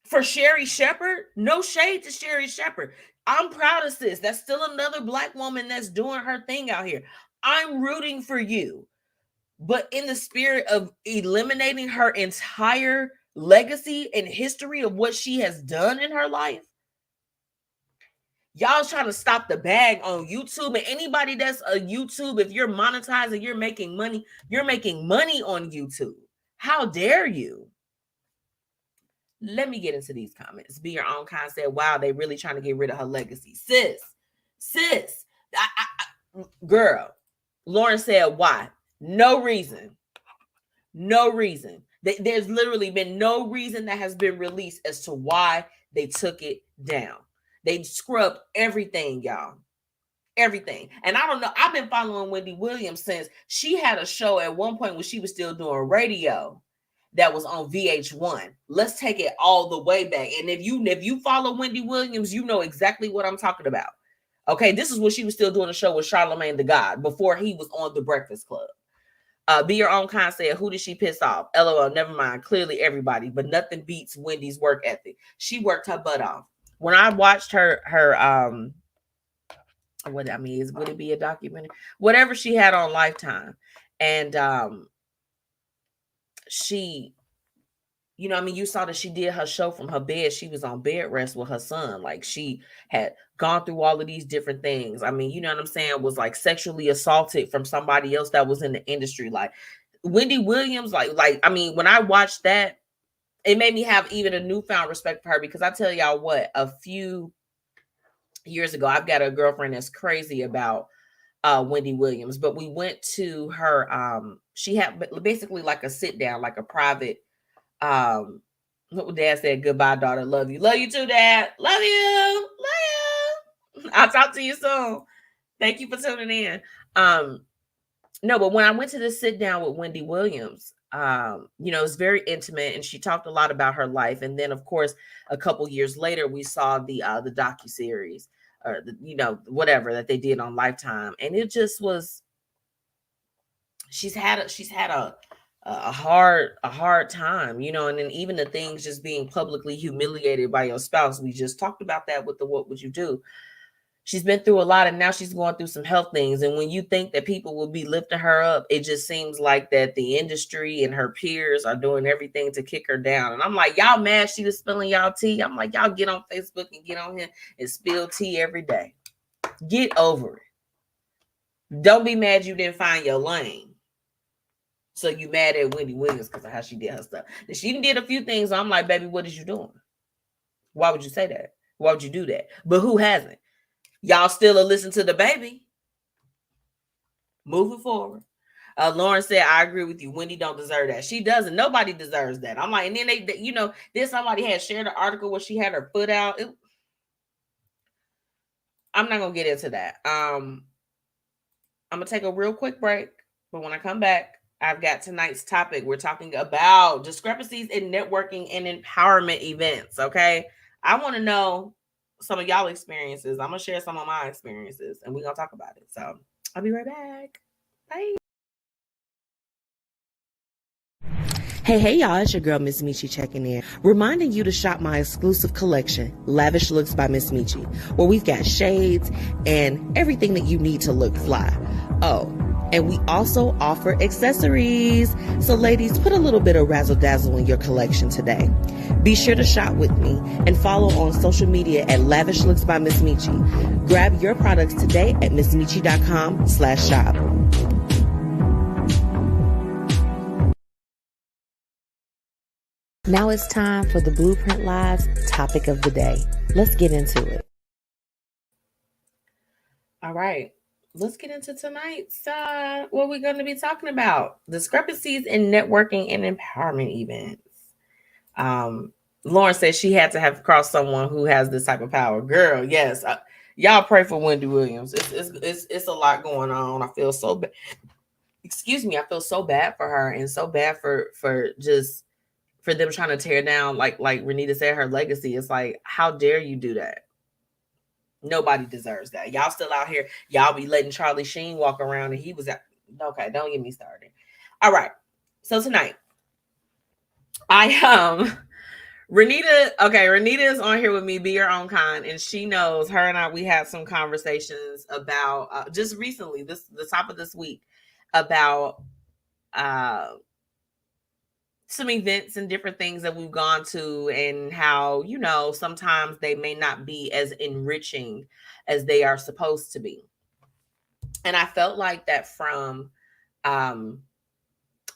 For Sherry Shepherd? No shade to Sherry Shepherd. I'm proud of sis. That's still another Black woman that's doing her thing out here. I'm rooting for you. But in the spirit of eliminating her entire legacy and history of what she has done in her life, y'all trying to stop the bag on YouTube. And anybody that's a YouTube, if you're monetizing, you're making money on YouTube. How dare you? Let me get into these comments. Be Your Own Kind said, wow, they really trying to get rid of her legacy. Sis, girl. Lauren said, why? No reason. There's literally been no reason that has been released as to why they took it down. They scrubbed everything, y'all. Everything. And I don't know. I've been following Wendy Williams since she had a show at one point when she was still doing radio that was on VH1. Let's take it all the way back. And if you follow Wendy Williams, you know exactly what I'm talking about. Okay, this is when she was still doing a show with Charlamagne the God before he was on The Breakfast Club. Be Your Own Kind said, who did she piss off? LOL, never mind. Clearly everybody, but nothing beats Wendy's work ethic. She worked her butt off. When I watched her would it be a documentary? Whatever she had on Lifetime. And she, you saw that she did her show from her bed. She was on bed rest with her son. Like, she had gone through all of these different things. I mean, you know what I'm saying? Was like sexually assaulted from somebody else that was in the industry. Like, Wendy Williams, when I watched that, it made me have even a newfound respect for her, because I tell y'all what, a few years ago, I've got a girlfriend that's crazy about Wendy Williams, but we went to her, she had basically like a sit down, like a private, Dad said, goodbye, daughter, love you too, Dad, love you, I'll talk to you soon. Thank you for tuning in. No, but when I went to this sit down with Wendy Williams, it's very intimate, and she talked a lot about her life. And then, of course, a couple years later, we saw the docuseries, or whatever that they did on Lifetime, and it just was. She's had a hard time, and then even the things just being publicly humiliated by your spouse. We just talked about that with the What Would You Do? She's been through a lot, and now she's going through some health things. And when you think that people will be lifting her up, it just seems like that the industry and her peers are doing everything to kick her down. And I'm like, y'all mad she was spilling y'all tea? I'm like, y'all get on Facebook and get on here and spill tea every day. Get over it. Don't be mad you didn't find your lane. So you mad at Wendy Williams because of how she did her stuff. And she did a few things. I'm like, baby, what is you doing? Why would you say that? Why would you do that? But who hasn't? Y'all still listen to the baby. Moving forward. Lauren said, I agree with you. Wendy don't deserve that. She doesn't. Nobody deserves that. I'm like, and then then somebody had shared an article where she had her foot out. I'm not going to get into that. I'm going to take a real quick break. But when I come back, I've got tonight's topic. We're talking about discrepancies in networking and empowerment events. Okay. I want to know some of y'all experiences. I'm going to share some of my experiences, and we're going to talk about it. So I'll be right back. Bye. Hey, y'all, it's your girl, MzMetchi, checking in. Reminding you to shop my exclusive collection, Lavish Looks by MzMetchi, where we've got shades and everything that you need to look fly. Oh, and we also offer accessories. So ladies, put a little bit of razzle dazzle in your collection today. Be sure to shop with me and follow on social media at Lavish Looks by MzMetchi. Grab your products today at MzMetchi.com/shop. Now it's time for the Blueprint Live's topic of the day. Let's get into it. All right. Let's get into tonight's what we're going to be talking about. Discrepancies in networking and empowerment events. Lauren says she had to have crossed someone who has this type of power. Girl, yes. Y'all pray for Wendy Williams. It's a lot going on. I feel so bad. Excuse me. I feel so bad for her, and so bad for them trying to tear down, like Renita said, her legacy. It's like, how dare you do that? Nobody deserves that. Y'all still out here. Y'all be letting Charlie Sheen walk around, and he was okay. Don't get me started. All right. So tonight, Renita is on here with me. Be Your Own Kind, and she knows. Her and I, we had some conversations about just recently, the top of this week, about some events and different things that we've gone to, and how, sometimes they may not be as enriching as they are supposed to be. And I felt like that from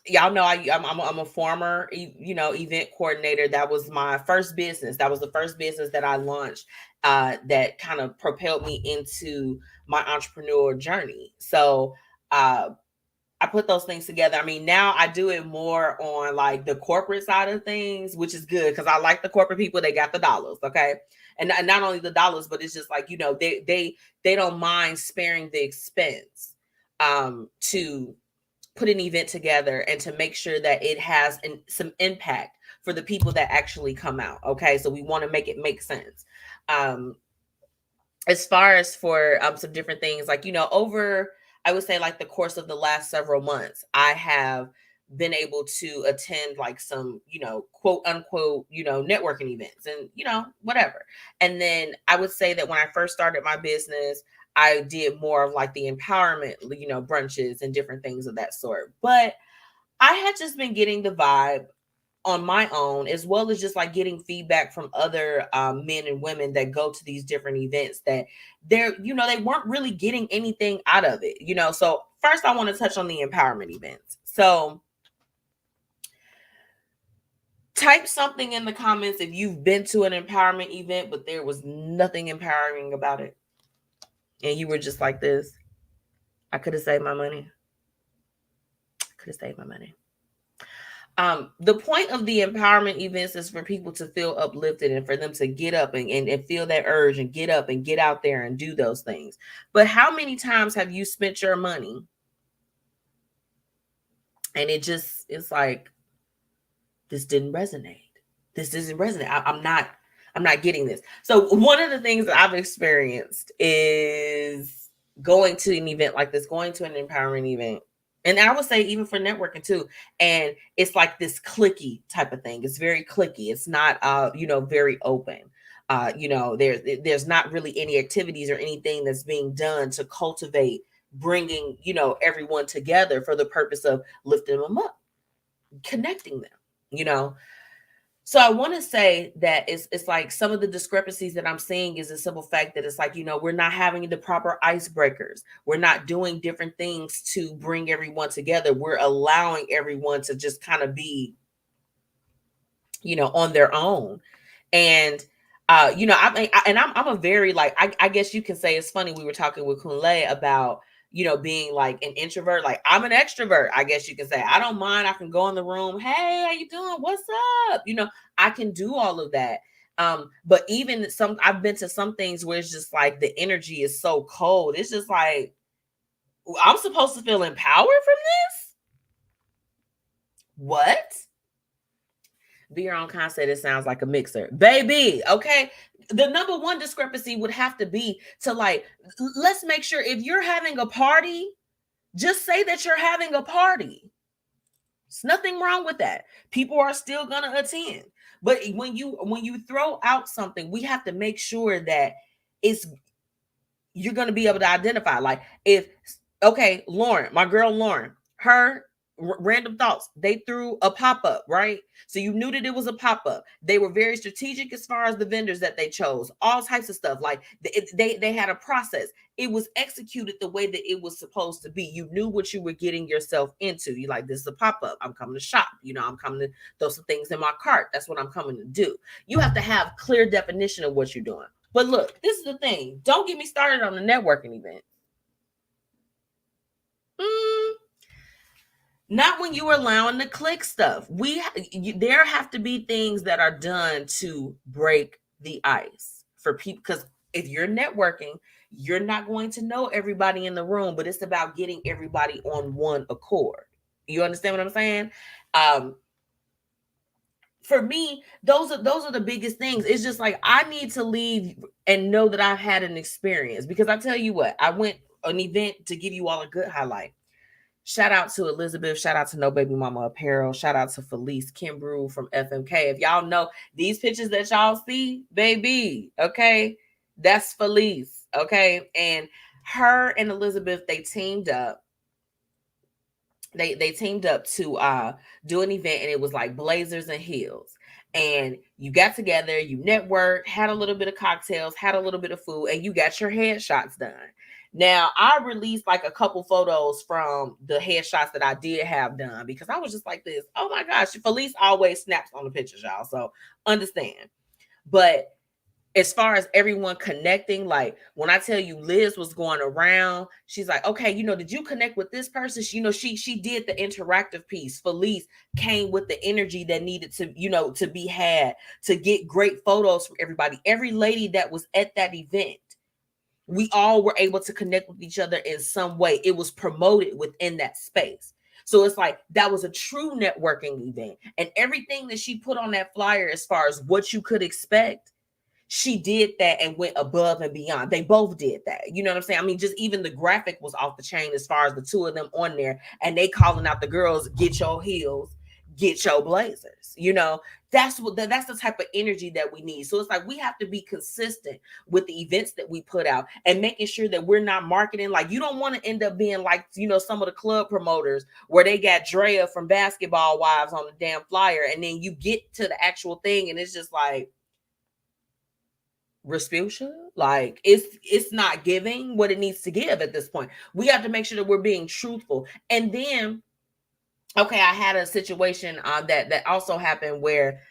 y'all know I'm a former, event coordinator. That was my first business. That was the first business that I launched that kind of propelled me into my entrepreneur journey. So I put those things together. I mean, now I do it more on like the corporate side of things, which is good because I like the corporate people. They got the dollars, okay, and not only the dollars, but it's just like they don't mind sparing the expense to put an event together and to make sure that it has some impact for the people that actually come out. Okay, so we want to make it make sense. As far as for some different things, like over, I would say like the course of the last several months, I have been able to attend like some, quote unquote, networking events and, whatever. And then I would say that when I first started my business, I did more of like the empowerment, brunches and different things of that sort. But I had just been getting the vibe on my own, as well as just like getting feedback from other men and women that go to these different events that they weren't really getting anything out of it, So first I want to touch on the empowerment events. So type something in the comments if you've been to an empowerment event, but there was nothing empowering about it. And you were just like this. I could have saved my money. The point of the empowerment events is for people to feel uplifted and for them to get up and feel that urge and get up and get out there and do those things. But how many times have you spent your money and it's like, this didn't resonate. This doesn't resonate. I'm not getting this. So one of the things that I've experienced is going to an event like this, going to an empowerment event. And I would say even for networking too. And it's like this cliquey type of thing. It's very cliquey. It's not, very open. There's not really any activities or anything that's being done to cultivate bringing, everyone together for the purpose of lifting them up, connecting them, So I want to say that it's like some of the discrepancies that I'm seeing is a simple fact that it's like, we're not having the proper icebreakers. We're not doing different things to bring everyone together. We're allowing everyone to just kind of be, on their own. And, I'm a very, like, I guess you can say it's funny. We were talking with Kunlei about, being like an introvert. Like I'm an extrovert, I guess you can say. I don't mind. I can go in the room. Hey, how you doing? What's up? I can do all of that. But even I've been to some things where it's just like the energy is so cold. It's just like, I'm supposed to feel empowered from this? What? Be your own concept. It sounds like a mixer, baby. Okay. The number one discrepancy would have to be to like, let's make sure if you're having a party, just say that you're having a party. There's nothing wrong with that. People are still going to attend. But when you throw out something, we have to make sure that you're going to be able to identify. Like Lauren, my girl Lauren, her random thoughts, they threw a pop-up, right? So you knew that it was a pop-up. They were very strategic as far as the vendors that they chose, all types of stuff. Like they had a process. It was executed the way that it was supposed to be. You knew what you were getting yourself into. You like, this is a pop-up. I'm coming to shop. I'm coming to throw some things in my cart. That's what I'm coming to do. You have to have clear definition of what you're doing. But look, this is the thing. Don't get me started on the networking event. Not when you're allowing the click stuff. There have to be things that are done to break the ice for people. Because if you're networking, you're not going to know everybody in the room, but it's about getting everybody on one accord. You understand what I'm saying? For me, those are the biggest things. It's just like, I need to leave and know that I've had an experience. Because I tell you what, I went an event to give you all a good highlight. Shout out to Elizabeth. Shout out to No Baby Mama Apparel. Shout out to Felice Kimbrew from FMK. If y'all know these pictures that y'all see, baby, okay, that's Felice, okay? And her and Elizabeth, they teamed up. They teamed up to do an event, and it was like blazers and heels. And you got together, you networked, had a little bit of cocktails, had a little bit of food, and you got your headshots done. Now, I released like a couple photos from the headshots that I did have done because I was just like this. Oh my gosh, Felice always snaps on the pictures, y'all. So understand. But as far as everyone connecting, like when I tell you Liz was going around, she's like, okay, did you connect with this person? She did the interactive piece. Felice came with the energy that needed to, to be had to get great photos from everybody. Every lady that was at that event, we all were able to connect with each other in some way. It was promoted within that space. So it's like that was a true networking event. And everything that she put on that flyer as far as what you could expect, she did that and went above and beyond. They both did that. You know what I'm saying? I mean, just even the graphic was off the chain as far as the two of them on there, and they calling out the girls, get your heels, get your blazers. That's the type of energy that we need. So it's like we have to be consistent with the events that we put out and making sure that we're not marketing. Like, you don't want to end up being like, some of the club promoters where they got Drea from Basketball Wives on the damn flyer, and then you get to the actual thing and it's just like, Respucia, like it's not giving what it needs to give at this point. We have to make sure that we're being truthful. And then, okay, I had a situation that also happened where,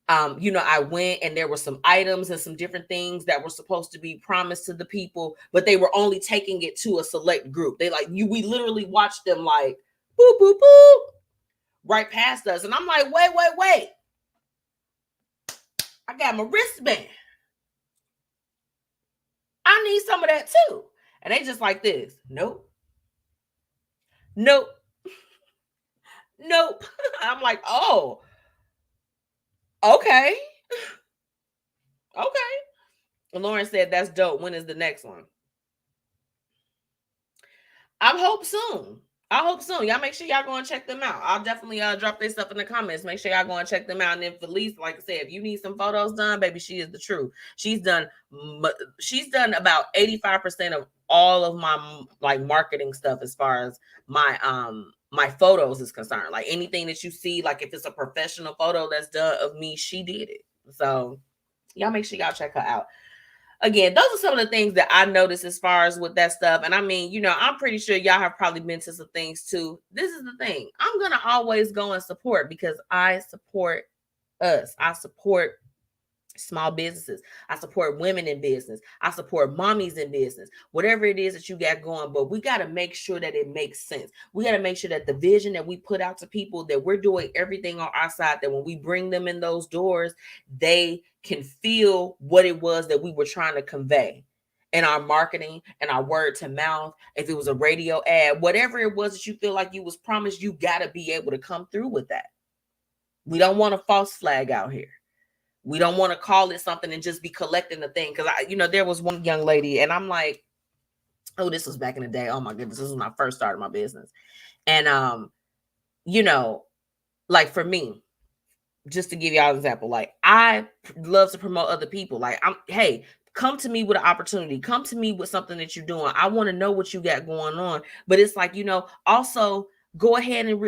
I went and there were some items and some different things that were supposed to be promised to the people, but they were only taking it to a select group. They we literally watched them like boop, boop, boop, right past us. And I'm like, wait. I got my wristband. I need some of that too. And they just like this. Nope. I'm like, oh, okay. And Lauren said, that's dope. When is the next one? I hope soon. Y'all make sure y'all go and check them out. I'll definitely drop their stuff in the comments. Make sure y'all go and check them out. And then Felice, like I said, if you need some photos done, baby, she is the truth. She's done about 85% of all of my like marketing stuff as far as my my photos is concerned. Like anything that you see, like if it's a professional photo that's done of me, she did it. So y'all make sure y'all check her out. Again, those are some of the things that I noticed as far as with that stuff. And I mean, I'm pretty sure y'all have probably been to some things too. This is the thing. I'm going to always go and support because I support us. I support small businesses. I support women in business. I support mommies in business, whatever it is that you got going. But we got to make sure that it makes sense. We got to make sure that the vision that we put out to people, that we're doing everything on our side, that when we bring them in those doors, they can feel what it was that we were trying to convey in our marketing and our word to mouth. If it was a radio ad, whatever it was that you feel like you was promised, you got to be able to come through with that. We don't want a false flag out here. We don't want to call it something and just be collecting the thing. Because there was one young lady and I'm like, oh, this was back in the day. Oh my goodness, this was when I first started my business. And like for me, just to give y'all an example, like I love to promote other people. Like hey, come to me with an opportunity. Come to me with something that you're doing. I want to know what you got going on. But it's like, also go ahead and,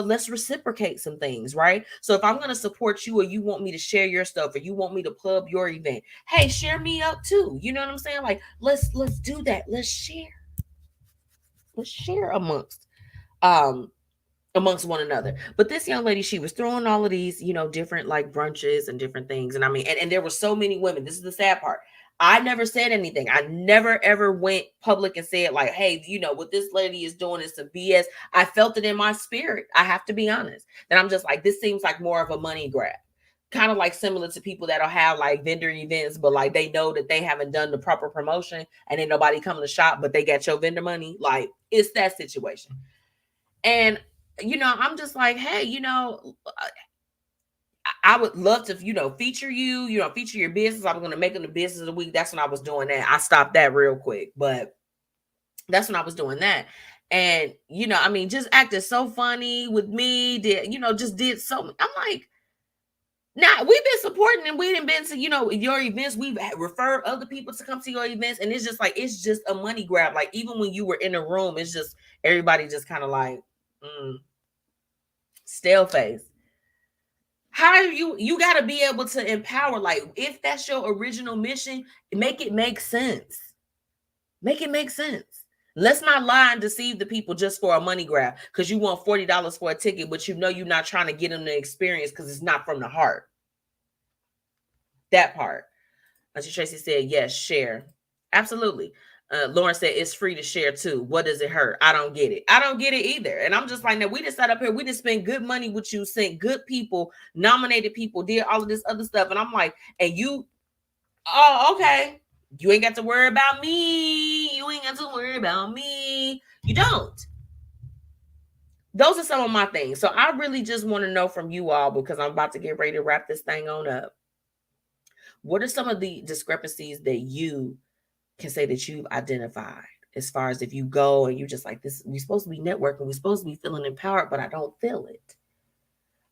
let's reciprocate some things, right? So if I'm going to support you or you want me to share your stuff or you want me to plug your event, hey, share me up too. You know what I'm saying? Like, let's do that. Let's share. Let's share amongst one another. But this young lady, she was throwing all of these, different like brunches and different things. And I mean, and there were so many women. This is the sad part. I never said anything. I never ever went public and said like, hey, what this lady is doing is some BS. I felt it in my spirit. I have to be honest. That I'm just like, this seems like more of a money grab. Kind of like similar to people that'll have like vendor events, but like they know that they haven't done the proper promotion and then nobody come to the shop, but they got your vendor money. Like it's that situation. And I'm just like, hey, I would love to, feature you, feature your business. I was going to make them the business of the week. That's when I was doing that. I stopped that real quick, but that's when I was doing that. And, just acted so funny with me, just did so. I'm like, now we've been supporting and we didn't been to, your events. We've referred other people to come to your events. And it's just like, it's just a money grab. Like even when you were in a room, it's just, everybody just kind of like, stale face. How you got to be able to empower, like if that's your original mission, make it make sense. Make it make sense. Let's not lie and deceive the people just for a money grab because you want $40 for a ticket, but you know you're not trying to get them the experience because it's not from the heart. That part. Auntie Tracy said, yes, share. Absolutely. Lauren said, it's free to share too. What does it hurt? I don't get it. I don't get it either. And I'm just like, now we just sat up here. We just spent good money with you, sent good people, nominated people, did all of this other stuff. And I'm like, and you, oh, okay. You ain't got to worry about me. You ain't got to worry about me. You don't. Those are some of my things. So I really just want to know from you all, because I'm about to get ready to wrap this thing on up. What are some of the discrepancies that you can say that you've identified, as far as if you go and you're just like, this, we're supposed to be networking, we're supposed to be feeling empowered, but I don't feel it.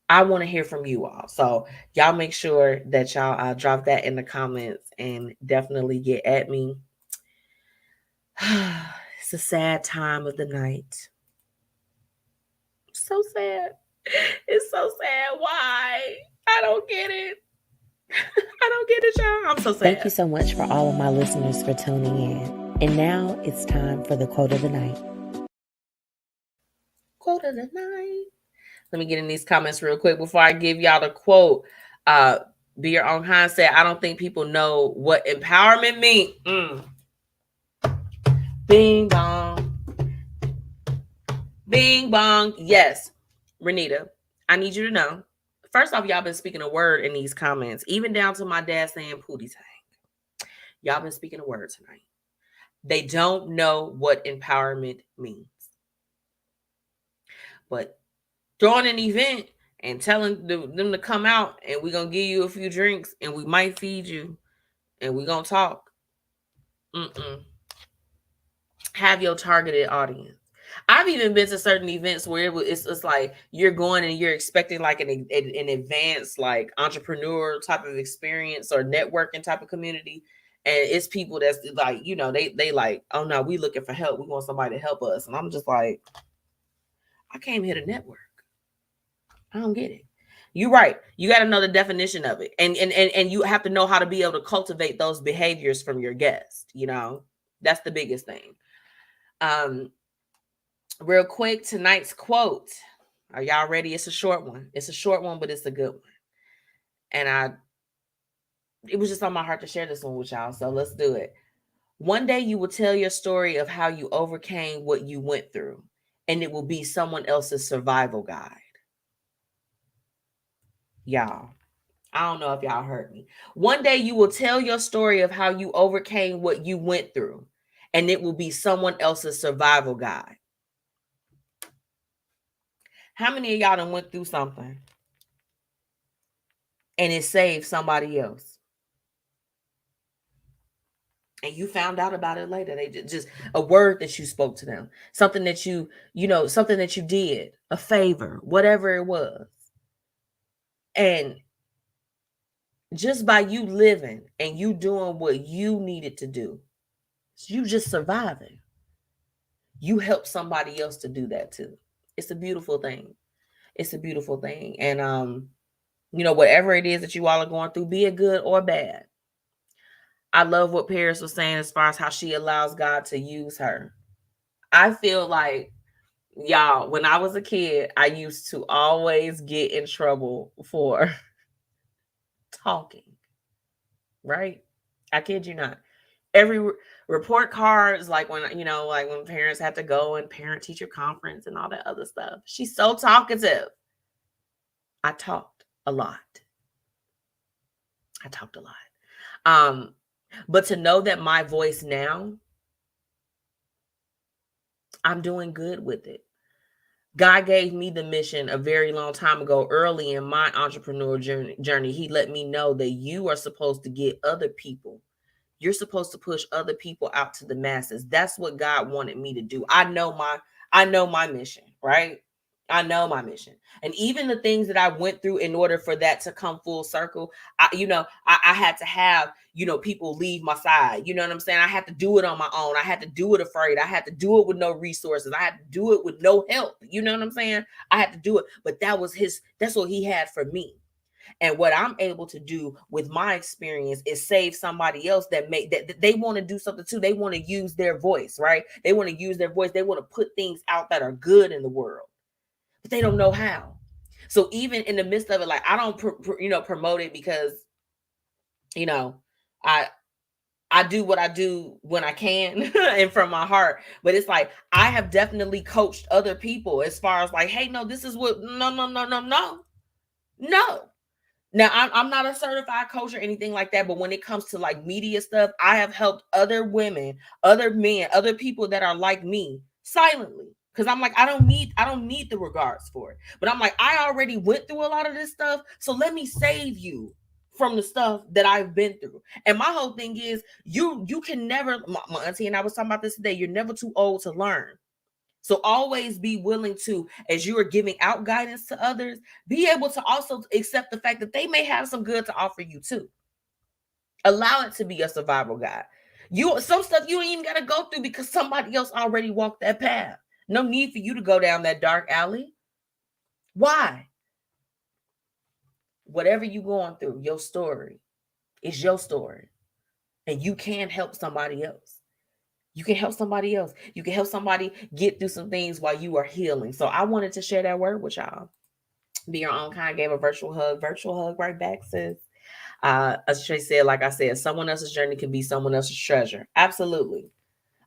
I want to hear from you all. So y'all make sure that y'all drop that in the comments and definitely get at me. It's a sad time of the night. So sad. It's so sad. Why? I don't get it. I don't get it, y'all. I'm so sad. Thank you so much for all of my listeners for tuning in. And now it's time for the quote of the night. Quote of the night. Let me get in these comments real quick before I give y'all the quote. Be Your Own Kind said, I don't think people know what empowerment means. Bing bong. Bing bong. Yes, Renita, I need you to know. First off, y'all been speaking a word in these comments, even down to my dad saying Pootie Tang. Y'all been speaking a word tonight. They don't know what empowerment means. But throwing an event and telling them to come out and we're going to give you a few drinks and we might feed you and we're going to talk. Have your targeted audience. I've even been to certain events where it's like you're going and you're expecting like an advanced like entrepreneur type of experience or networking type of community. And it's people that's like, you know, they like, oh no, we looking for help. We want somebody to help us. And I'm just like, I came here to network. I don't get it. You're right. You got to know the definition of it. And you have to know how to be able to cultivate those behaviors from your guest. You know, that's the biggest thing. Real quick, tonight's quote. Are y'all ready? It's a short one. It's a short one, but it's a good one. And it was just on my heart to share this one with y'all. So let's do it. One day you will tell your story of how you overcame what you went through, and it will be someone else's survival guide. Y'all, I don't know if y'all heard me. One day you will tell your story of how you overcame what you went through, and it will be someone else's survival guide. How many of y'all done went through something and it saved somebody else? And you found out about it later. They just a word that you spoke to them, something that you know, something that you did, a favor, whatever it was. And just by you living and you doing what you needed to do, you just surviving, you help somebody else to do that too. It's a beautiful thing. It's a beautiful thing. And, you know, whatever it is that you all are going through, be it good or bad. I love what Paris was saying as far as how she allows God to use her. I feel like, y'all, when I was a kid, I used to always get in trouble for talking, right? I kid you not. Every report cards, like when, you know, like when parents had to go and parent-teacher conference and all that other stuff. She's so talkative. I talked a lot. But to know that my voice now, I'm doing good with it. God gave me the mission a very long time ago, early in my entrepreneurial journey. He let me know that you are supposed to get other people. You're supposed to push other people out to the masses. That's what God wanted me to do. I know my mission, right? I know my mission. And even the things that I went through in order for that to come full circle, I had to have, you know, people leave my side. You know what I'm saying? I had to do it on my own. I had to do it afraid. I had to do it with no resources. I had to do it with no help. You know what I'm saying? I had to do it. But that's what he had for me. And what I'm able to do with my experience is save somebody else that they want to do something too. They want to use their voice, right? They want to use their voice. They want to put things out that are good in the world, but they don't know how. So even in the midst of it, like I don't, promote it because, I do what I do when I can and from my heart. But it's like I have definitely coached other people as far as like, hey, no, this is what no. Now I'm not a certified coach or anything like that, but when it comes to like media stuff, I have helped other women, other men, other people that are like me silently. Because I'm like, I don't need the regards for it. But I'm like, I already went through a lot of this stuff. So let me save you from the stuff that I've been through. And my whole thing is you can never, my auntie and I was talking about this today, you're never too old to learn. So always be willing to, as you are giving out guidance to others, be able to also accept the fact that they may have some good to offer you too. Allow it to be a survival guide. Some stuff you ain't even got to go through because somebody else already walked that path. No need for you to go down that dark alley. Why? Whatever you're going through, your story is your story. And you can help somebody else. You can help somebody else. You can help somebody get through some things while you are healing. So I wanted to share that word with y'all. Be your own kind. Gave a virtual hug right back, sis. As Shay said, like I said, someone else's journey can be someone else's treasure. Absolutely.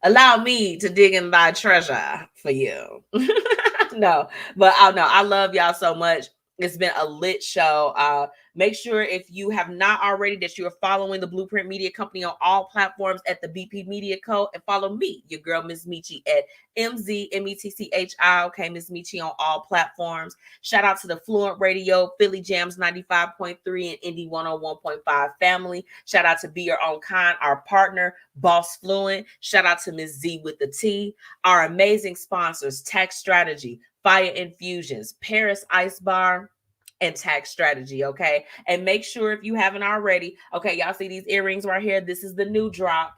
Allow me to dig in thy treasure for you. No, but I love y'all so much. It's been a lit show. Make sure if you have not already that you're following the Blueprint Media Company on all platforms at the BP Media Co. And follow me, your girl, MzMetchi, at MzMetchi. Okay, MzMetchi on all platforms. Shout out to the Fluent Radio, Philly Jams 95.3 and Indy 101.5 family. Shout out to Be Your Own Kind, our partner, BossFluent. Shout out to Ms. Zeewiththetea. Our amazing sponsors, Tax Strategy, Fiya Infusions, Paris Ice Bar, and Tax Strategy, okay? And make sure if you haven't already, okay, y'all see these earrings right here? This is the new drop.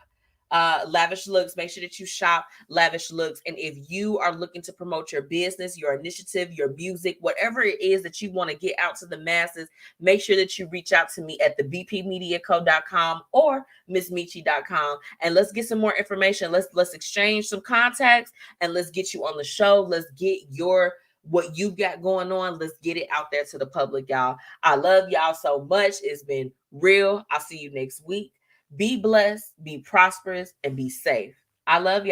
Lavish Looks. Make sure that you shop Lavish Looks. And if you are looking to promote your business, your initiative, your music, whatever it is that you want to get out to the masses, make sure that you reach out to me at the bpmediaco.com or MzMetchi.com, and let's get some more information. Let's exchange some contacts and let's get you on the show. Let's get what you got going on. Let's get it out there to the public, y'all. I love y'all so much. It's been real. I'll see you next week. Be blessed, be prosperous, and be safe. I love y'all.